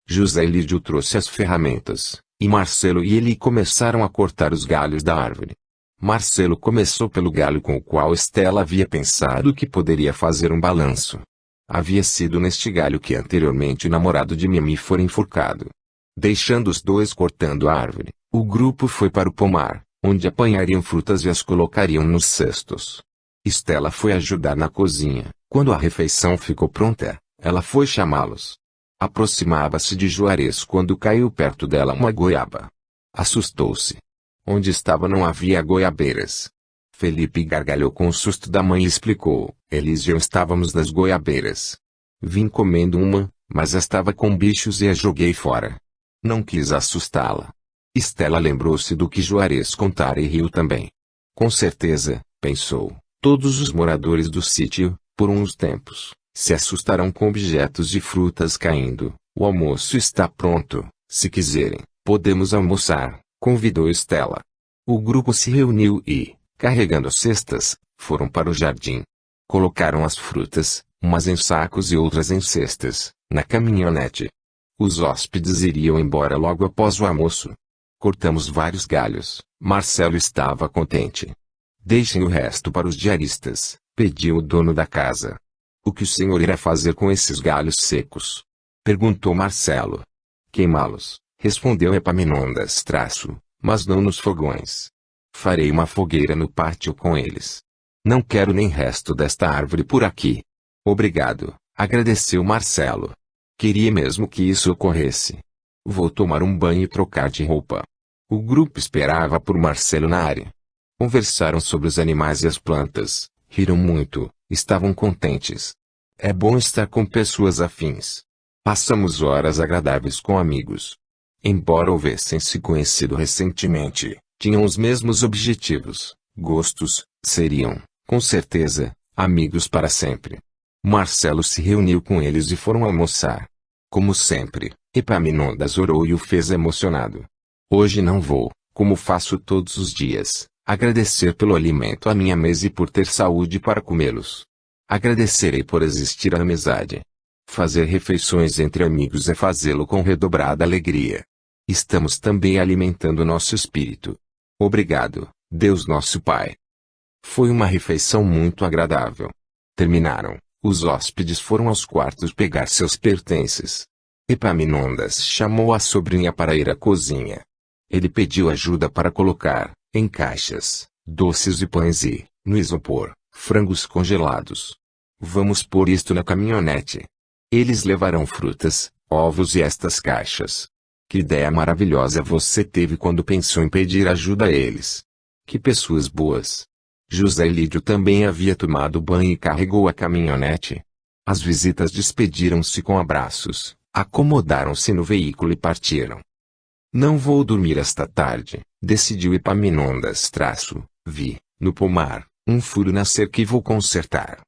José Elídio trouxe as ferramentas, e Marcelo e ele começaram a cortar os galhos da árvore. Marcelo começou pelo galho com o qual Estela havia pensado que poderia fazer um balanço. Havia sido neste galho que anteriormente o namorado de Mimi fora enforcado. Deixando os dois cortando a árvore, o grupo foi para o pomar, onde apanhariam frutas e as colocariam nos cestos. Estela foi ajudar na cozinha. Quando a refeição ficou pronta, ela foi chamá-los. Aproximava-se de Juarez quando caiu perto dela uma goiaba. Assustou-se. Onde estava não havia goiabeiras. Felipe gargalhou com o susto da mãe e explicou: Elis e eu estávamos nas goiabeiras. Vim comendo uma, mas estava com bichos e a joguei fora. Não quis assustá-la. Estela lembrou-se do que Juarez contara e riu também. Com certeza, pensou, todos os moradores do sítio, por uns tempos, se assustarão com objetos de frutas caindo. O almoço está pronto, se quiserem, podemos almoçar, convidou Estela. O grupo se reuniu e, carregando cestas, foram para o jardim. Colocaram as frutas, umas em sacos e outras em cestas, na caminhonete. Os hóspedes iriam embora logo após o almoço. Cortamos vários galhos. Marcelo estava contente. Deixem o resto para os diaristas, pediu o dono da casa. O que o senhor irá fazer com esses galhos secos? Perguntou Marcelo. Queimá-los, respondeu Epaminondas. Mas não nos fogões. Farei uma fogueira no pátio com eles. Não quero nem resto desta árvore por aqui. Obrigado, agradeceu Marcelo. Queria mesmo que isso ocorresse. Vou tomar um banho e trocar de roupa. O grupo esperava por Marcelo na área. Conversaram sobre os animais e as plantas, riram muito, estavam contentes. É bom estar com pessoas afins. Passamos horas agradáveis com amigos. Embora houvessem se conhecido recentemente, tinham os mesmos objetivos, gostos, seriam, com certeza, amigos para sempre. Marcelo se reuniu com eles e foram almoçar. Como sempre, Epaminondas orou e o fez emocionado. Hoje não vou, como faço todos os dias, agradecer pelo alimento à minha mesa e por ter saúde para comê-los. Agradecerei por existir a amizade. Fazer refeições entre amigos é fazê-lo com redobrada alegria. Estamos também alimentando nosso espírito. Obrigado, Deus nosso Pai. Foi uma refeição muito agradável. Terminaram, os hóspedes foram aos quartos pegar seus pertences. Epaminondas chamou a sobrinha para ir à cozinha. Ele pediu ajuda para colocar, em caixas, doces e pães e, no isopor, frangos congelados. Vamos pôr isto na caminhonete. Eles levarão frutas, ovos e estas caixas. Que ideia maravilhosa você teve quando pensou em pedir ajuda a eles. Que pessoas boas. José Lídio também havia tomado banho e carregou a caminhonete. As visitas despediram-se com abraços, acomodaram-se no veículo e partiram. Não vou dormir esta tarde, decidiu Epaminondas. Vi, no pomar, um furo na cerca e vou consertar.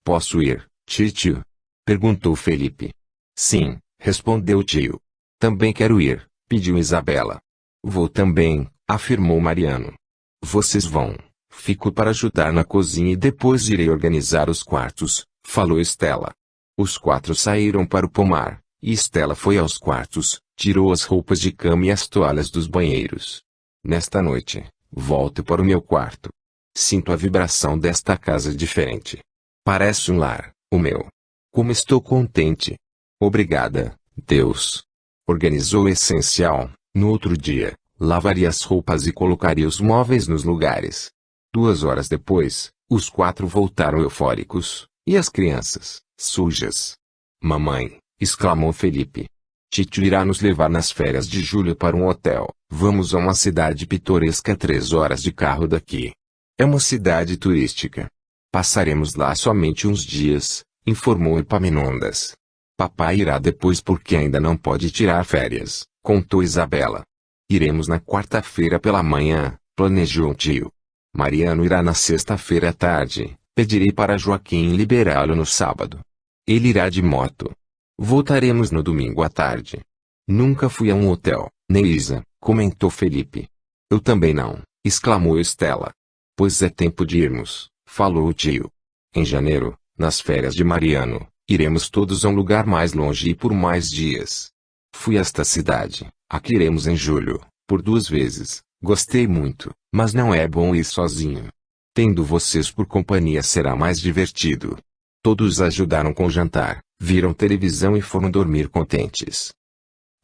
Posso ir, tio? Perguntou Felipe. Sim, respondeu o tio. Também quero ir, pediu Isabela. Vou também, afirmou Mariano. Vocês vão. Fico para ajudar na cozinha e depois irei organizar os quartos, falou Estela. Os quatro saíram para o pomar, e Estela foi aos quartos, tirou as roupas de cama e as toalhas dos banheiros. Nesta noite, volto para o meu quarto. Sinto a vibração desta casa diferente. Parece um lar, o meu. Como estou contente. Obrigada, Deus. Organizou o essencial. No outro dia, lavaria as roupas e colocaria os móveis nos lugares. 2 horas depois, os 4 voltaram eufóricos. E as crianças, sujas? Mamãe, exclamou Felipe. Titio irá nos levar nas férias de julho para um hotel. Vamos a uma cidade pitoresca 3 horas de carro daqui. É uma cidade turística. Passaremos lá somente uns dias, informou Epaminondas. Papai irá depois porque ainda não pode tirar férias, contou Isabela. Iremos na quarta-feira pela manhã, planejou o tio. Mariano irá na sexta-feira à tarde, pedirei para Joaquim liberá-lo no sábado. Ele irá de moto. Voltaremos no domingo à tarde. Nunca fui a um hotel, Neisa, comentou Felipe. Eu também não, exclamou Estela. Pois é tempo de irmos, falou o tio. Em janeiro, nas férias de Mariano, iremos todos a um lugar mais longe e por mais dias. Fui a esta cidade, aqui iremos em julho, por 2 vezes, gostei muito, mas não é bom ir sozinho. Tendo vocês por companhia será mais divertido. Todos ajudaram com o jantar, viram televisão e foram dormir contentes.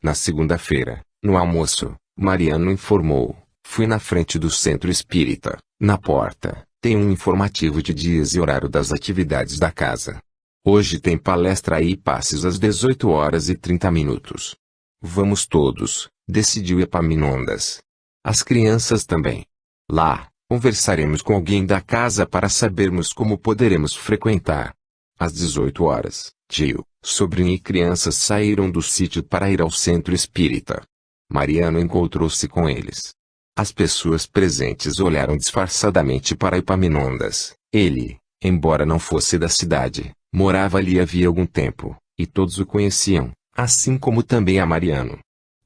Na segunda-feira, no almoço, Mariano informou, fui na frente do centro espírita, na porta, tem um informativo de dias e horário das atividades da casa. Hoje tem palestra aí e passes às 18h30. Vamos todos, decidiu Epaminondas. As crianças também. Lá, conversaremos com alguém da casa para sabermos como poderemos frequentar. Às 18h, tio, sobrinha e crianças saíram do sítio para ir ao centro espírita. Mariano encontrou-se com eles. As pessoas presentes olharam disfarçadamente para Epaminondas. Ele, embora não fosse da cidade, morava ali havia algum tempo, e todos o conheciam, assim como também a Mariano.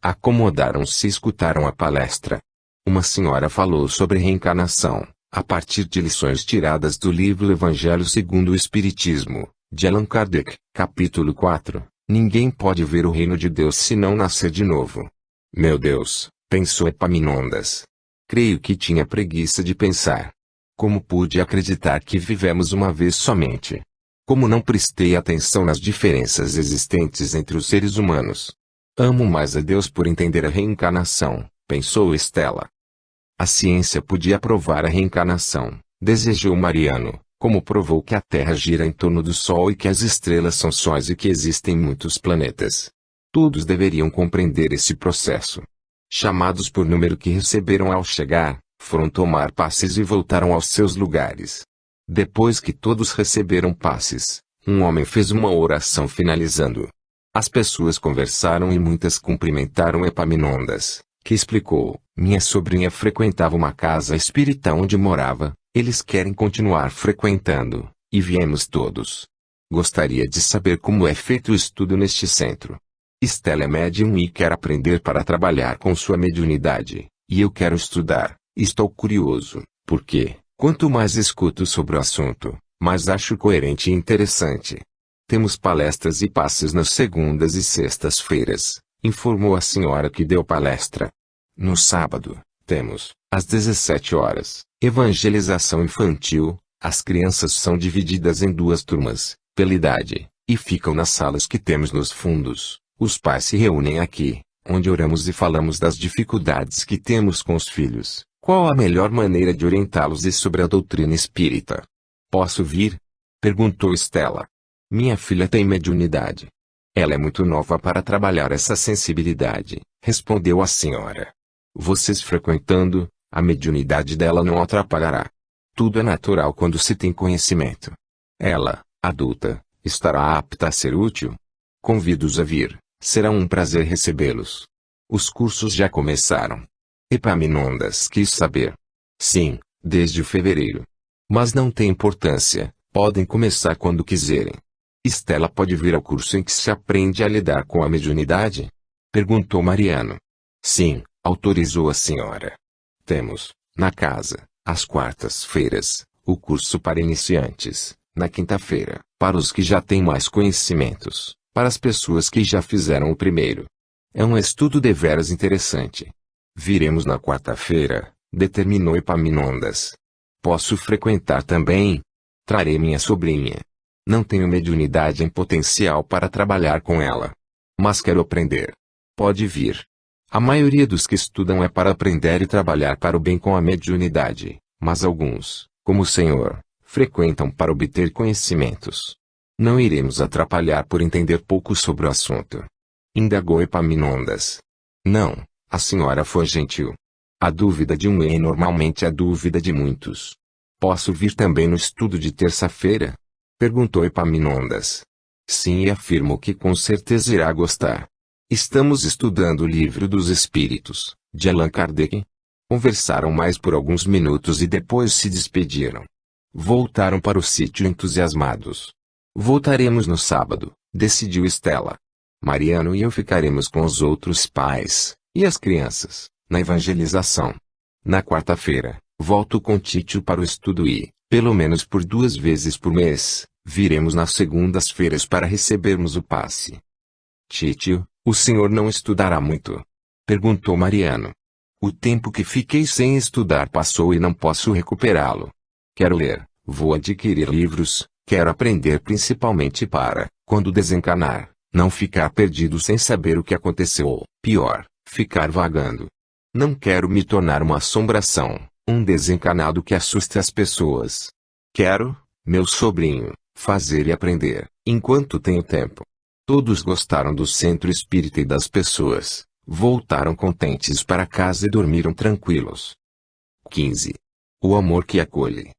Acomodaram-se e escutaram a palestra. Uma senhora falou sobre reencarnação, a partir de lições tiradas do livro Evangelho segundo o Espiritismo, de Allan Kardec, capítulo 4. Ninguém pode ver o reino de Deus se não nascer de novo. Meu Deus, pensou Epaminondas. Creio que tinha preguiça de pensar. Como pude acreditar que vivemos uma vez somente? Como não prestei atenção nas diferenças existentes entre os seres humanos? Amo mais a Deus por entender a reencarnação, pensou Estela. A ciência podia provar a reencarnação, desejou Mariano, como provou que a Terra gira em torno do Sol e que as estrelas são sóis e que existem muitos planetas. Todos deveriam compreender esse processo. Chamados por número que receberam ao chegar, foram tomar passes e voltaram aos seus lugares. Depois que todos receberam passes, um homem fez uma oração finalizando. As pessoas conversaram e muitas cumprimentaram Epaminondas, que explicou: minha sobrinha frequentava uma casa espírita onde morava, eles querem continuar frequentando, e viemos todos. Gostaria de saber como é feito o estudo neste centro. Estela é médium e quer aprender para trabalhar com sua mediunidade, e eu quero estudar. Estou curioso, porque, quanto mais escuto sobre o assunto, mais acho coerente e interessante. Temos palestras e passes nas segundas e sextas-feiras, informou a senhora que deu palestra. No sábado, temos, às 17 horas, evangelização infantil. As crianças são divididas em 2 turmas, pela idade, e ficam nas salas que temos nos fundos. Os pais se reúnem aqui, onde oramos e falamos das dificuldades que temos com os filhos. Qual a melhor maneira de orientá-los e sobre a doutrina espírita? Posso vir? Perguntou Estela. Minha filha tem mediunidade. Ela é muito nova para trabalhar essa sensibilidade, respondeu a senhora. Vocês frequentando, a mediunidade dela não atrapalhará. Tudo é natural quando se tem conhecimento. Ela, adulta, estará apta a ser útil? Convido-os a vir, será um prazer recebê-los. Os cursos já começaram. Epaminondas quis saber. Sim, desde fevereiro. Mas não tem importância, podem começar quando quiserem. Estela pode vir ao curso em que se aprende a lidar com a mediunidade? Perguntou Mariano. Sim, autorizou a senhora. Temos, na casa, às quartas-feiras, o curso para iniciantes, na quinta-feira, para os que já têm mais conhecimentos, para as pessoas que já fizeram o primeiro. É um estudo deveras interessante. Viremos na quarta-feira, determinou Epaminondas. Posso frequentar também? Trarei minha sobrinha. Não tenho mediunidade em potencial para trabalhar com ela. Mas quero aprender. Pode vir. A maioria dos que estudam é para aprender e trabalhar para o bem com a mediunidade, mas alguns, como o senhor, frequentam para obter conhecimentos. Não iremos atrapalhar por entender pouco sobre o assunto. Indagou Epaminondas. Não, a senhora foi gentil. A dúvida de um é normalmente a dúvida de muitos. Posso vir também no estudo de terça-feira? Perguntou Epaminondas. Sim, e afirmo que com certeza irá gostar. Estamos estudando o Livro dos Espíritos, de Allan Kardec. Conversaram mais por alguns minutos e depois se despediram. Voltaram para o sítio entusiasmados. Voltaremos no sábado, decidiu Estela. Mariano e eu ficaremos com os outros pais, e as crianças, na evangelização. Na quarta-feira, volto com Títio para o estudo e, pelo menos por 2 vezes por mês, viremos nas segundas-feiras para recebermos o passe. Títio, o senhor não estudará muito? Perguntou Mariano. O tempo que fiquei sem estudar passou e não posso recuperá-lo. Quero ler, vou adquirir livros, quero aprender principalmente para, quando desencarnar, não ficar perdido sem saber o que aconteceu ou, pior, ficar vagando. Não quero me tornar uma assombração, um desencarnado que assuste as pessoas. Quero, meu sobrinho, fazer e aprender, enquanto tenho tempo. Todos gostaram do centro espírita e das pessoas, voltaram contentes para casa e dormiram tranquilos. 15. O amor que acolhe.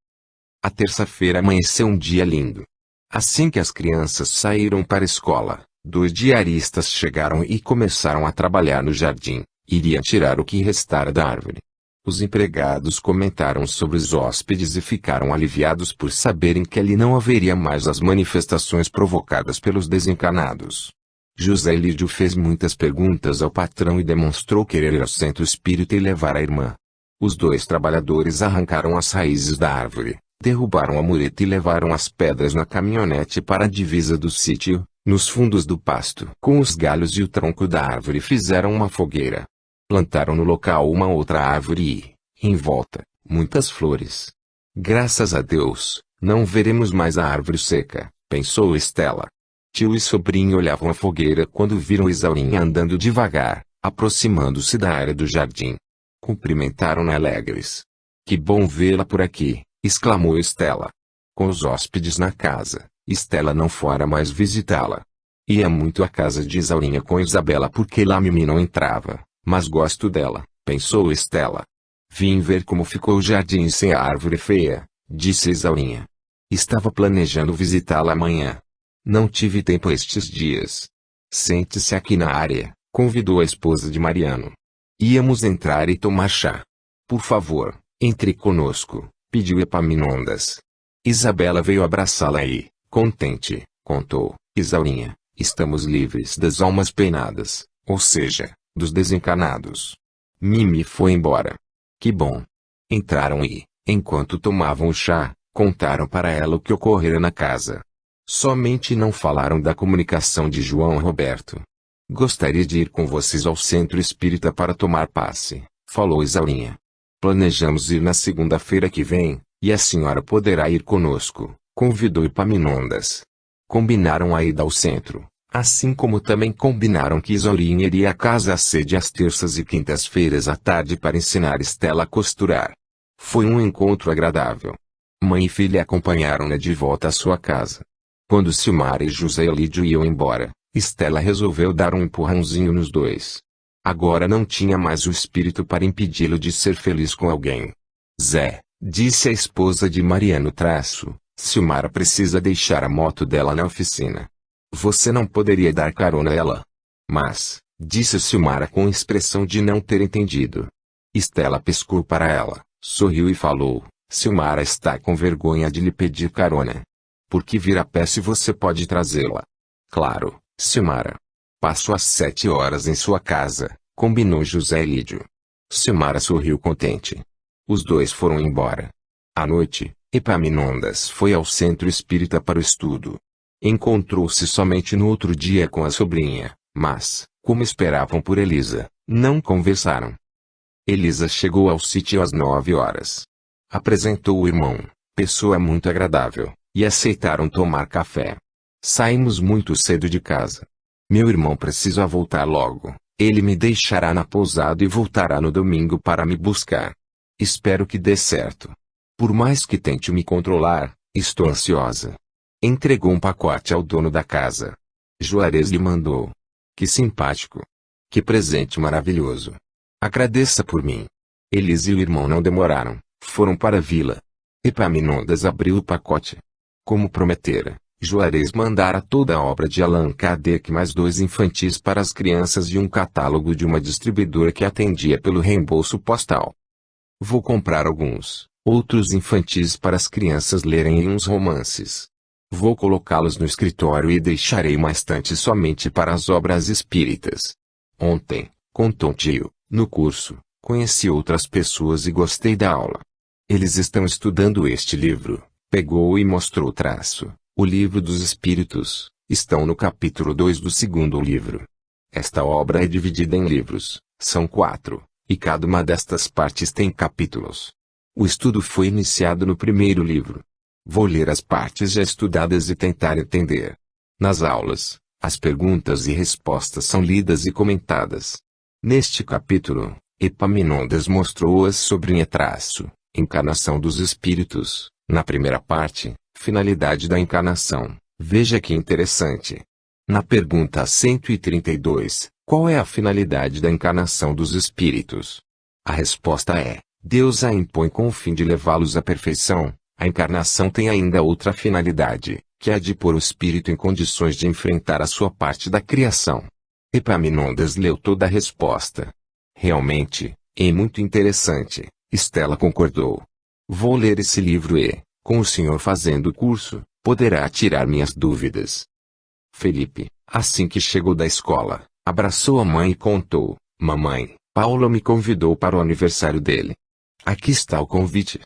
A terça-feira amanheceu um dia lindo. Assim que as crianças saíram para a escola, 2 diaristas chegaram e começaram a trabalhar no jardim. Iriam tirar o que restara da árvore. Os empregados comentaram sobre os hóspedes e ficaram aliviados por saberem que ali não haveria mais as manifestações provocadas pelos desencarnados. José Lídio fez muitas perguntas ao patrão e demonstrou querer ir ao centro espírita e levar a irmã. Os 2 trabalhadores arrancaram as raízes da árvore, derrubaram a mureta e levaram as pedras na caminhonete para a divisa do sítio, nos fundos do pasto. Com os galhos e o tronco da árvore fizeram uma fogueira. Plantaram no local uma outra árvore e, em volta, muitas flores. Graças a Deus, não veremos mais a árvore seca, pensou Estela. Tio e sobrinho olhavam a fogueira quando viram Isaurinha andando devagar, aproximando-se da área do jardim. Cumprimentaram-na alegres. Que bom vê-la por aqui, exclamou Estela. Com os hóspedes na casa, Estela não fora mais visitá-la. Ia muito à casa de Isaurinha com Isabela porque lá Mimi não entrava, mas gosto dela, pensou Estela. Vim ver como ficou o jardim sem a árvore feia, disse Isaurinha. Estava planejando visitá-la amanhã. Não tive tempo estes dias. Sente-se aqui na área, convidou a esposa de Mariano. Íamos entrar e tomar chá. Por favor, entre conosco, pediu Epaminondas. Isabela veio abraçá-la e, contente, contou, Isaurinha, estamos livres das almas penadas, ou seja, dos desencarnados. Mimi foi embora. Que bom. Entraram e, enquanto tomavam o chá, contaram para ela o que ocorrera na casa. Somente não falaram da comunicação de João Roberto. Gostaria de ir com vocês ao centro espírita para tomar passe, falou Isaurinha. Planejamos ir na segunda-feira que vem, e a senhora poderá ir conosco, convidou Epaminondas. Combinaram a ida ao centro, assim como também combinaram que Isaurinha iria à casa sede às terças e quintas-feiras à tarde para ensinar Estela a costurar. Foi um encontro agradável. Mãe e filha acompanharam-na de volta à sua casa. Quando Silmara e José Elídio iam embora, Estela resolveu dar um empurrãozinho nos dois. Agora não tinha mais o espírito para impedi-lo de ser feliz com alguém. Zé, disse a esposa de Mariano Traço, Silmara precisa deixar a moto dela na oficina. Você não poderia dar carona a ela? Mas, disse Silmara com expressão de não ter entendido. Estela piscou para ela, sorriu e falou, Silmara está com vergonha de lhe pedir carona. Por que vir a pé se você pode trazê-la? Claro, Silmara. Passo às 7 horas em sua casa, combinou José Elídio. Silmara sorriu contente. Os dois foram embora. À noite, Epaminondas foi ao centro espírita para o estudo. Encontrou-se somente no outro dia com a sobrinha, mas, como esperavam por Elisa, não conversaram. Elisa chegou ao sítio às 9 horas. Apresentou o irmão, pessoa muito agradável, e aceitaram tomar café. Saímos muito cedo de casa. Meu irmão precisa voltar logo. Ele me deixará na pousada e voltará no domingo para me buscar. Espero que dê certo. Por mais que tente me controlar, estou ansiosa. Entregou um pacote ao dono da casa. Juarez lhe mandou. Que simpático. Que presente maravilhoso. Agradeça por mim. Eles e o irmão não demoraram, foram para a vila. Epaminondas abriu o pacote. Como prometera, Juarez mandara toda a obra de Allan Kardec mais 2 infantis para as crianças e um catálogo de uma distribuidora que atendia pelo reembolso postal. Vou comprar alguns, outros infantis para as crianças lerem e uns romances. Vou colocá-los no escritório e deixarei uma estante somente para as obras espíritas. Ontem, contou tio, no curso, conheci outras pessoas e gostei da aula. Eles estão estudando este livro. Pegou e mostrou o traço. O Livro dos Espíritos, estão no capítulo 2 do segundo livro. Esta obra é dividida em livros, são 4, e cada uma destas partes tem capítulos. O estudo foi iniciado no primeiro livro. Vou ler as partes já estudadas e tentar entender. Nas aulas, as perguntas e respostas são lidas e comentadas. Neste capítulo, Epaminondas mostrou-as sobre traço, encarnação dos espíritos, na primeira parte, finalidade da encarnação. Veja que interessante. Na pergunta 132, qual é a finalidade da encarnação dos espíritos? A resposta é, Deus a impõe com o fim de levá-los à perfeição. A encarnação tem ainda outra finalidade, que é a de pôr o espírito em condições de enfrentar a sua parte da criação. Epaminondas leu toda a resposta. Realmente, é muito interessante, Estela concordou. Vou ler esse livro e, com o senhor fazendo o curso, poderá tirar minhas dúvidas. Felipe, assim que chegou da escola, abraçou a mãe e contou, mamãe, Paulo me convidou para o aniversário dele. Aqui está o convite.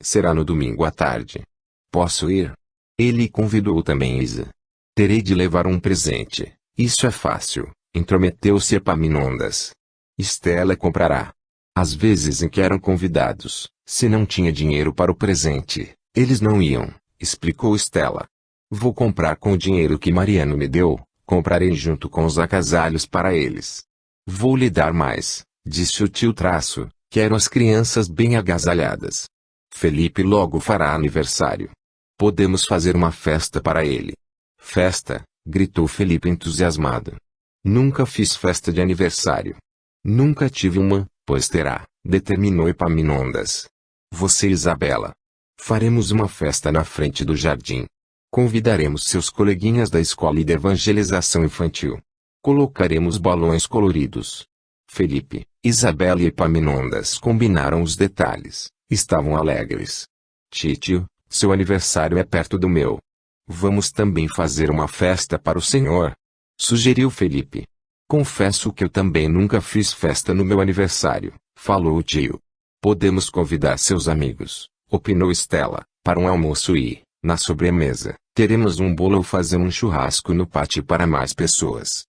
Será no domingo à tarde. Posso ir? Ele convidou também Isa. Terei de levar um presente. Isso é fácil, intrometeu-se Epaminondas. Estela comprará. Às vezes em que eram convidados, se não tinha dinheiro para o presente, eles não iam, explicou Estela. Vou comprar com o dinheiro que Mariano me deu, comprarei junto com os agasalhos para eles. Vou lhe dar mais, disse o tio Traço, Quero as crianças bem agasalhadas. Felipe logo fará aniversário. Podemos fazer uma festa para ele. Festa, gritou Felipe entusiasmado. Nunca fiz festa de aniversário. Nunca tive uma, pois terá, determinou Epaminondas. Você e Isabela. Faremos uma festa na frente do jardim. Convidaremos seus coleguinhas da escola e da evangelização infantil. Colocaremos balões coloridos. Felipe, Isabela e Epaminondas combinaram os detalhes. Estavam alegres. Títio, seu aniversário é perto do meu. Vamos também fazer uma festa para o senhor? Sugeriu Felipe. Confesso que eu também nunca fiz festa no meu aniversário, falou o tio. Podemos convidar seus amigos, opinou Estela, para um almoço e, na sobremesa, teremos um bolo ou fazer um churrasco no pátio para mais pessoas.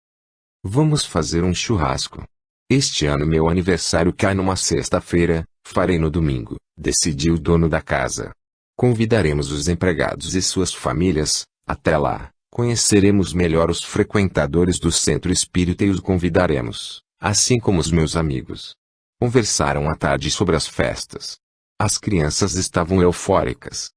Vamos fazer um churrasco. Este ano meu aniversário cai numa sexta-feira, farei no domingo, decidiu o dono da casa. Convidaremos os empregados e suas famílias. Até lá, conheceremos melhor os frequentadores do centro espírita e os convidaremos, assim como os meus amigos. Conversaram à tarde sobre as festas. As crianças estavam eufóricas.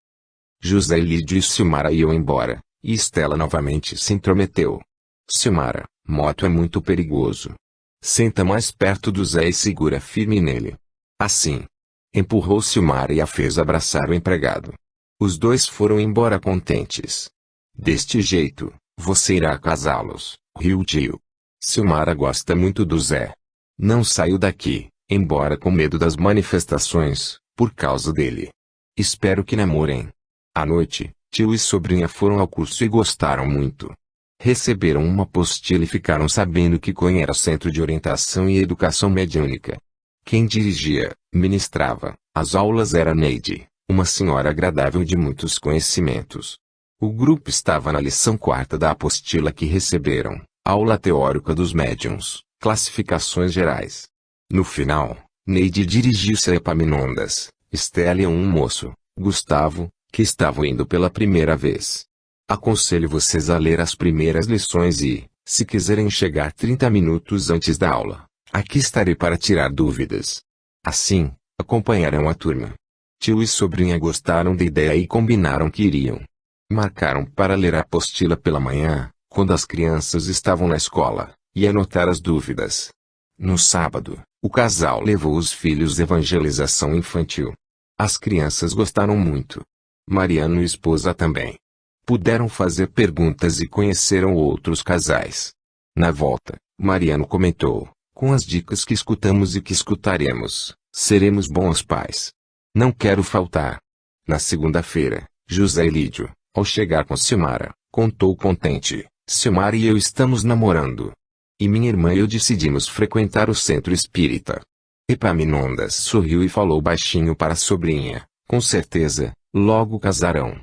José Lídio e Silmara iam embora, e Estela novamente se intrometeu. Silmara, moto é muito perigoso. Senta mais perto do Zé e segura firme nele. Assim. Empurrou Silmara e a fez abraçar o empregado. Os dois foram embora contentes. Deste jeito, você irá casá-los, riu o tio. Silmara gosta muito do Zé. Não saiu daqui, embora com medo das manifestações, por causa dele. Espero que namorem. À noite, tio e sobrinha foram ao curso e gostaram muito. Receberam uma apostila e ficaram sabendo que Cunha era centro de orientação e educação mediúnica. Quem dirigia, ministrava, as aulas era Neide, uma senhora agradável de muitos conhecimentos. O grupo estava na lição 4ª da apostila que receberam, aula teórica dos médiuns, classificações gerais. No final, Neide dirigiu-se a Epaminondas, Estela e um moço, Gustavo, que estavam indo pela primeira vez. Aconselho vocês a ler as primeiras lições e, se quiserem chegar 30 minutos antes da aula, aqui estarei para tirar dúvidas. Assim, acompanharão a turma. Tio e sobrinha gostaram da ideia e combinaram que iriam. Marcaram para ler a apostila pela manhã, quando as crianças estavam na escola, e anotar as dúvidas. No sábado, o casal levou os filhos à evangelização infantil. As crianças gostaram muito. Mariano e esposa também. Puderam fazer perguntas e conheceram outros casais. Na volta, Mariano comentou, com as dicas que escutamos e que escutaremos, seremos bons pais. Não quero faltar. Na segunda-feira, José Lídio, ao chegar com Silmara, contou contente, Silmara e eu estamos namorando. E minha irmã e eu decidimos frequentar o centro espírita. Epaminondas sorriu e falou baixinho para a sobrinha, com certeza, logo casarão.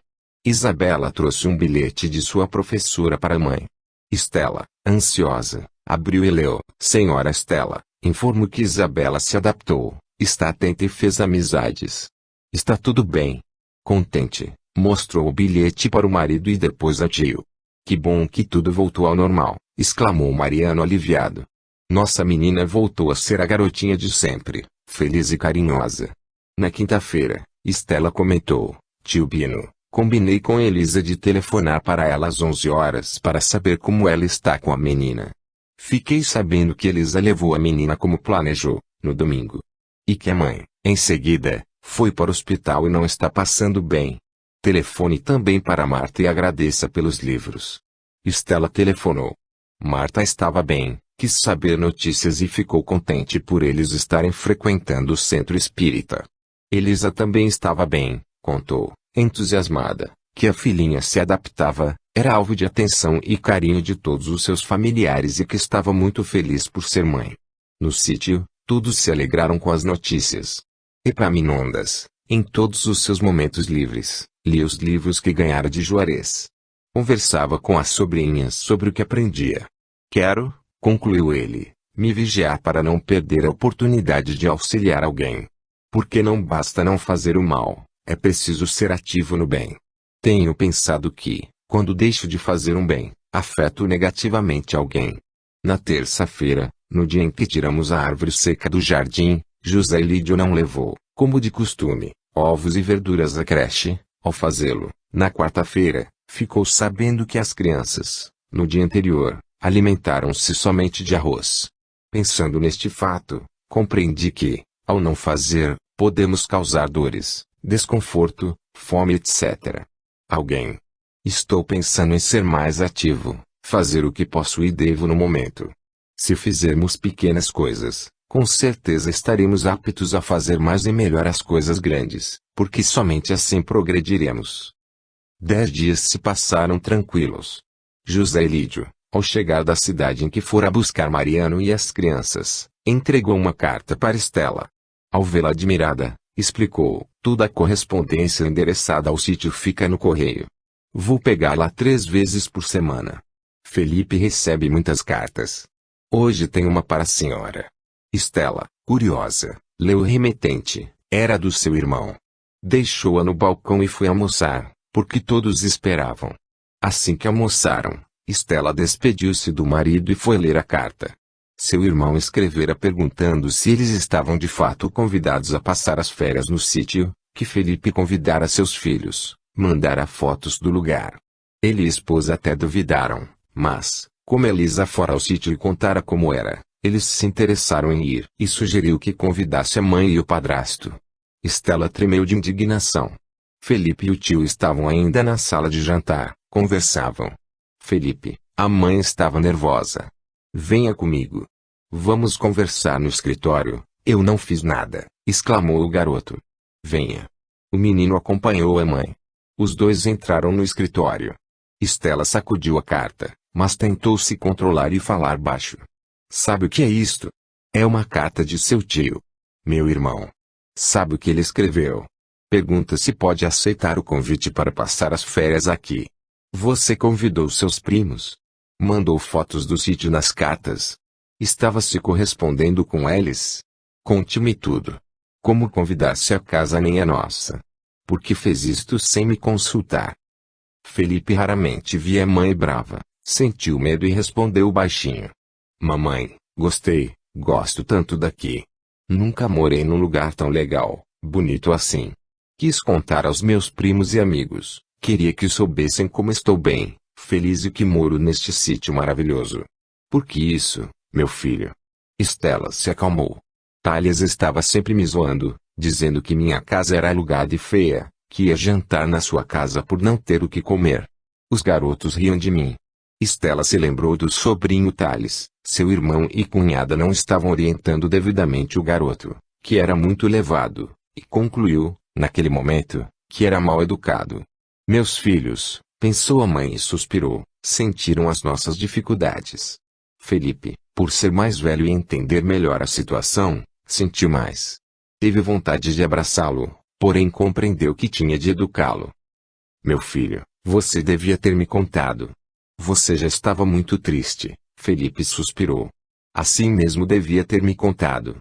Isabela trouxe um bilhete de sua professora para a mãe. Estela, ansiosa, abriu e leu. Senhora Estela, informo que Isabela se adaptou, está atenta e fez amizades. Está tudo bem. Contente, mostrou o bilhete para o marido e depois a tio. Que bom que tudo voltou ao normal, exclamou Mariano aliviado. Nossa menina voltou a ser a garotinha de sempre, feliz e carinhosa. Na quinta-feira, Estela comentou, tio Bino, combinei com Elisa de telefonar para ela às 11 horas para saber como ela está com a menina. Fiquei sabendo que Elisa levou a menina como planejou, no domingo. E que a mãe, em seguida, foi para o hospital e não está passando bem. Telefone também para Marta e agradeça pelos livros. Estela telefonou. Marta estava bem, quis saber notícias e ficou contente por eles estarem frequentando o centro espírita. Elisa também estava bem, contou, entusiasmada, que a filhinha se adaptava, era alvo de atenção e carinho de todos os seus familiares e que estava muito feliz por ser mãe. No sítio, todos se alegraram com as notícias. Epaminondas, em todos os seus momentos livres, lia os livros que ganhara de Juarez. Conversava com as sobrinhas sobre o que aprendia. Quero, concluiu ele, me vigiar para não perder a oportunidade de auxiliar alguém. Porque não basta não fazer o mal, é preciso ser ativo no bem. Tenho pensado que, quando deixo de fazer um bem, afeto negativamente alguém. Na terça-feira, no dia em que tiramos a árvore seca do jardim, José Lídio não levou, como de costume, ovos e verduras à creche. Ao fazê-lo, na quarta-feira, ficou sabendo que as crianças, no dia anterior, alimentaram-se somente de arroz. Pensando neste fato, compreendi que, ao não fazer, podemos causar dores, desconforto, fome, etc. Alguém. Estou pensando em ser mais ativo, fazer o que posso e devo no momento. Se fizermos pequenas coisas, com certeza estaremos aptos a fazer mais e melhor as coisas grandes, porque somente assim progrediremos. 10 dias se passaram tranquilos. José Lídio, ao chegar da cidade em que fora buscar Mariano e as crianças, entregou uma carta para Estela. Ao vê-la admirada, explicou: toda a correspondência endereçada ao sítio fica no correio. Vou pegá-la 3 vezes por semana. Felipe recebe muitas cartas. Hoje tem uma para a senhora. Estela, curiosa, leu o remetente. Era do seu irmão. Deixou-a no balcão e foi almoçar, porque todos esperavam. Assim que almoçaram, Estela despediu-se do marido e foi ler a carta. Seu irmão escrevera perguntando se eles estavam de fato convidados a passar as férias no sítio, que Felipe convidara seus filhos, mandara fotos do lugar. Ele e a esposa até duvidaram, mas, como Elisa fora ao sítio e contara como era, eles se interessaram em ir e sugeriu que convidasse a mãe e o padrasto. Estela tremeu de indignação. Felipe e o tio estavam ainda na sala de jantar, conversavam. Felipe, a mãe estava nervosa. Venha comigo. Vamos conversar no escritório. Eu não fiz nada, exclamou o garoto. Venha. O menino acompanhou a mãe. Os dois entraram no escritório. Estela sacudiu a carta, mas tentou se controlar e falar baixo. Sabe o que é isto? É uma carta de seu tio. Meu irmão. Sabe o que ele escreveu? Pergunta se pode aceitar o convite para passar as férias aqui. Você convidou seus primos? Mandou fotos do sítio nas cartas? Estava se correspondendo com eles? Conte-me tudo. Como convidar-se a casa nem é nossa? Por que fez isto sem me consultar? Felipe raramente via a mãe brava, sentiu medo e respondeu baixinho. Mamãe, gosto tanto daqui. Nunca morei num lugar tão legal, bonito assim. Quis contar aos meus primos e amigos, queria que soubessem como estou bem, feliz e que moro neste sítio maravilhoso. Por que isso, meu filho? Estela se acalmou. Thales estava sempre me zoando, dizendo que minha casa era alugada e feia, que ia jantar na sua casa por não ter o que comer. Os garotos riam de mim. Estela se lembrou do sobrinho Thales. Seu irmão e cunhada não estavam orientando devidamente o garoto, que era muito levado, e concluiu, naquele momento, que era mal educado. Meus filhos, pensou a mãe e suspirou, sentiram as nossas dificuldades. Felipe, por ser mais velho e entender melhor a situação, sentiu mais. Teve vontade de abraçá-lo, porém compreendeu que tinha de educá-lo. Meu filho, você devia ter me contado. Você já estava muito triste. Felipe suspirou. Assim mesmo devia ter me contado.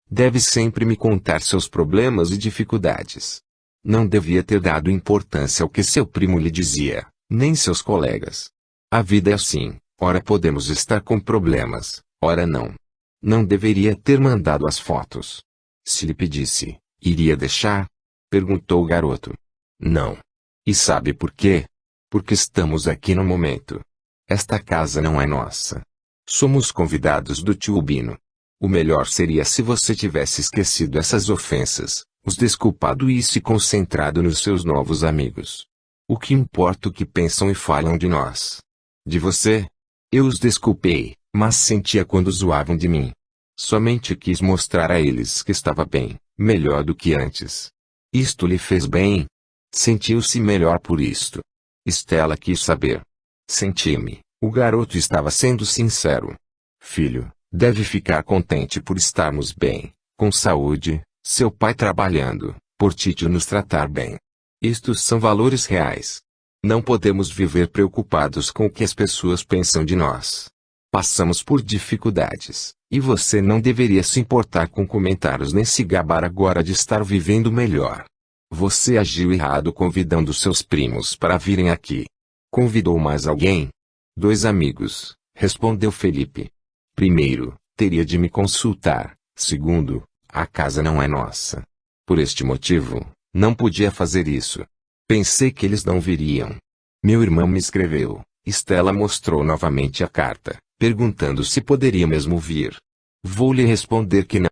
Deve sempre me contar seus problemas e dificuldades. Não devia ter dado importância ao que seu primo lhe dizia, nem seus colegas. A vida é assim, ora podemos estar com problemas, ora não. Não deveria ter mandado as fotos. Se lhe pedisse, iria deixar? Perguntou o garoto. Não. E sabe por quê? Porque estamos aqui no momento. Esta casa não é nossa. Somos convidados do tio Albino. O melhor seria se você tivesse esquecido essas ofensas, os desculpado e se concentrado nos seus novos amigos. O que importa o que pensam e falam de nós? De você? Eu os desculpei, mas sentia quando zoavam de mim. Somente quis mostrar a eles que estava bem, melhor do que antes. Isto lhe fez bem? Sentiu-se melhor por isto? Estela quis saber. Senti-me. O garoto estava sendo sincero. Filho, deve ficar contente por estarmos bem, com saúde, seu pai trabalhando, por Tito nos tratar bem. Estes são valores reais. Não podemos viver preocupados com o que as pessoas pensam de nós. Passamos por dificuldades, e você não deveria se importar com comentários nem se gabar agora de estar vivendo melhor. Você agiu errado convidando seus primos para virem aqui. Convidou mais alguém? 2 amigos, respondeu Felipe. Primeiro, teria de me consultar. Segundo, A casa não é nossa. Por este motivo, não podia fazer isso. Pensei que eles não viriam. Meu irmão me escreveu. Stella mostrou novamente a carta, perguntando se poderia mesmo vir. Vou lhe responder que não.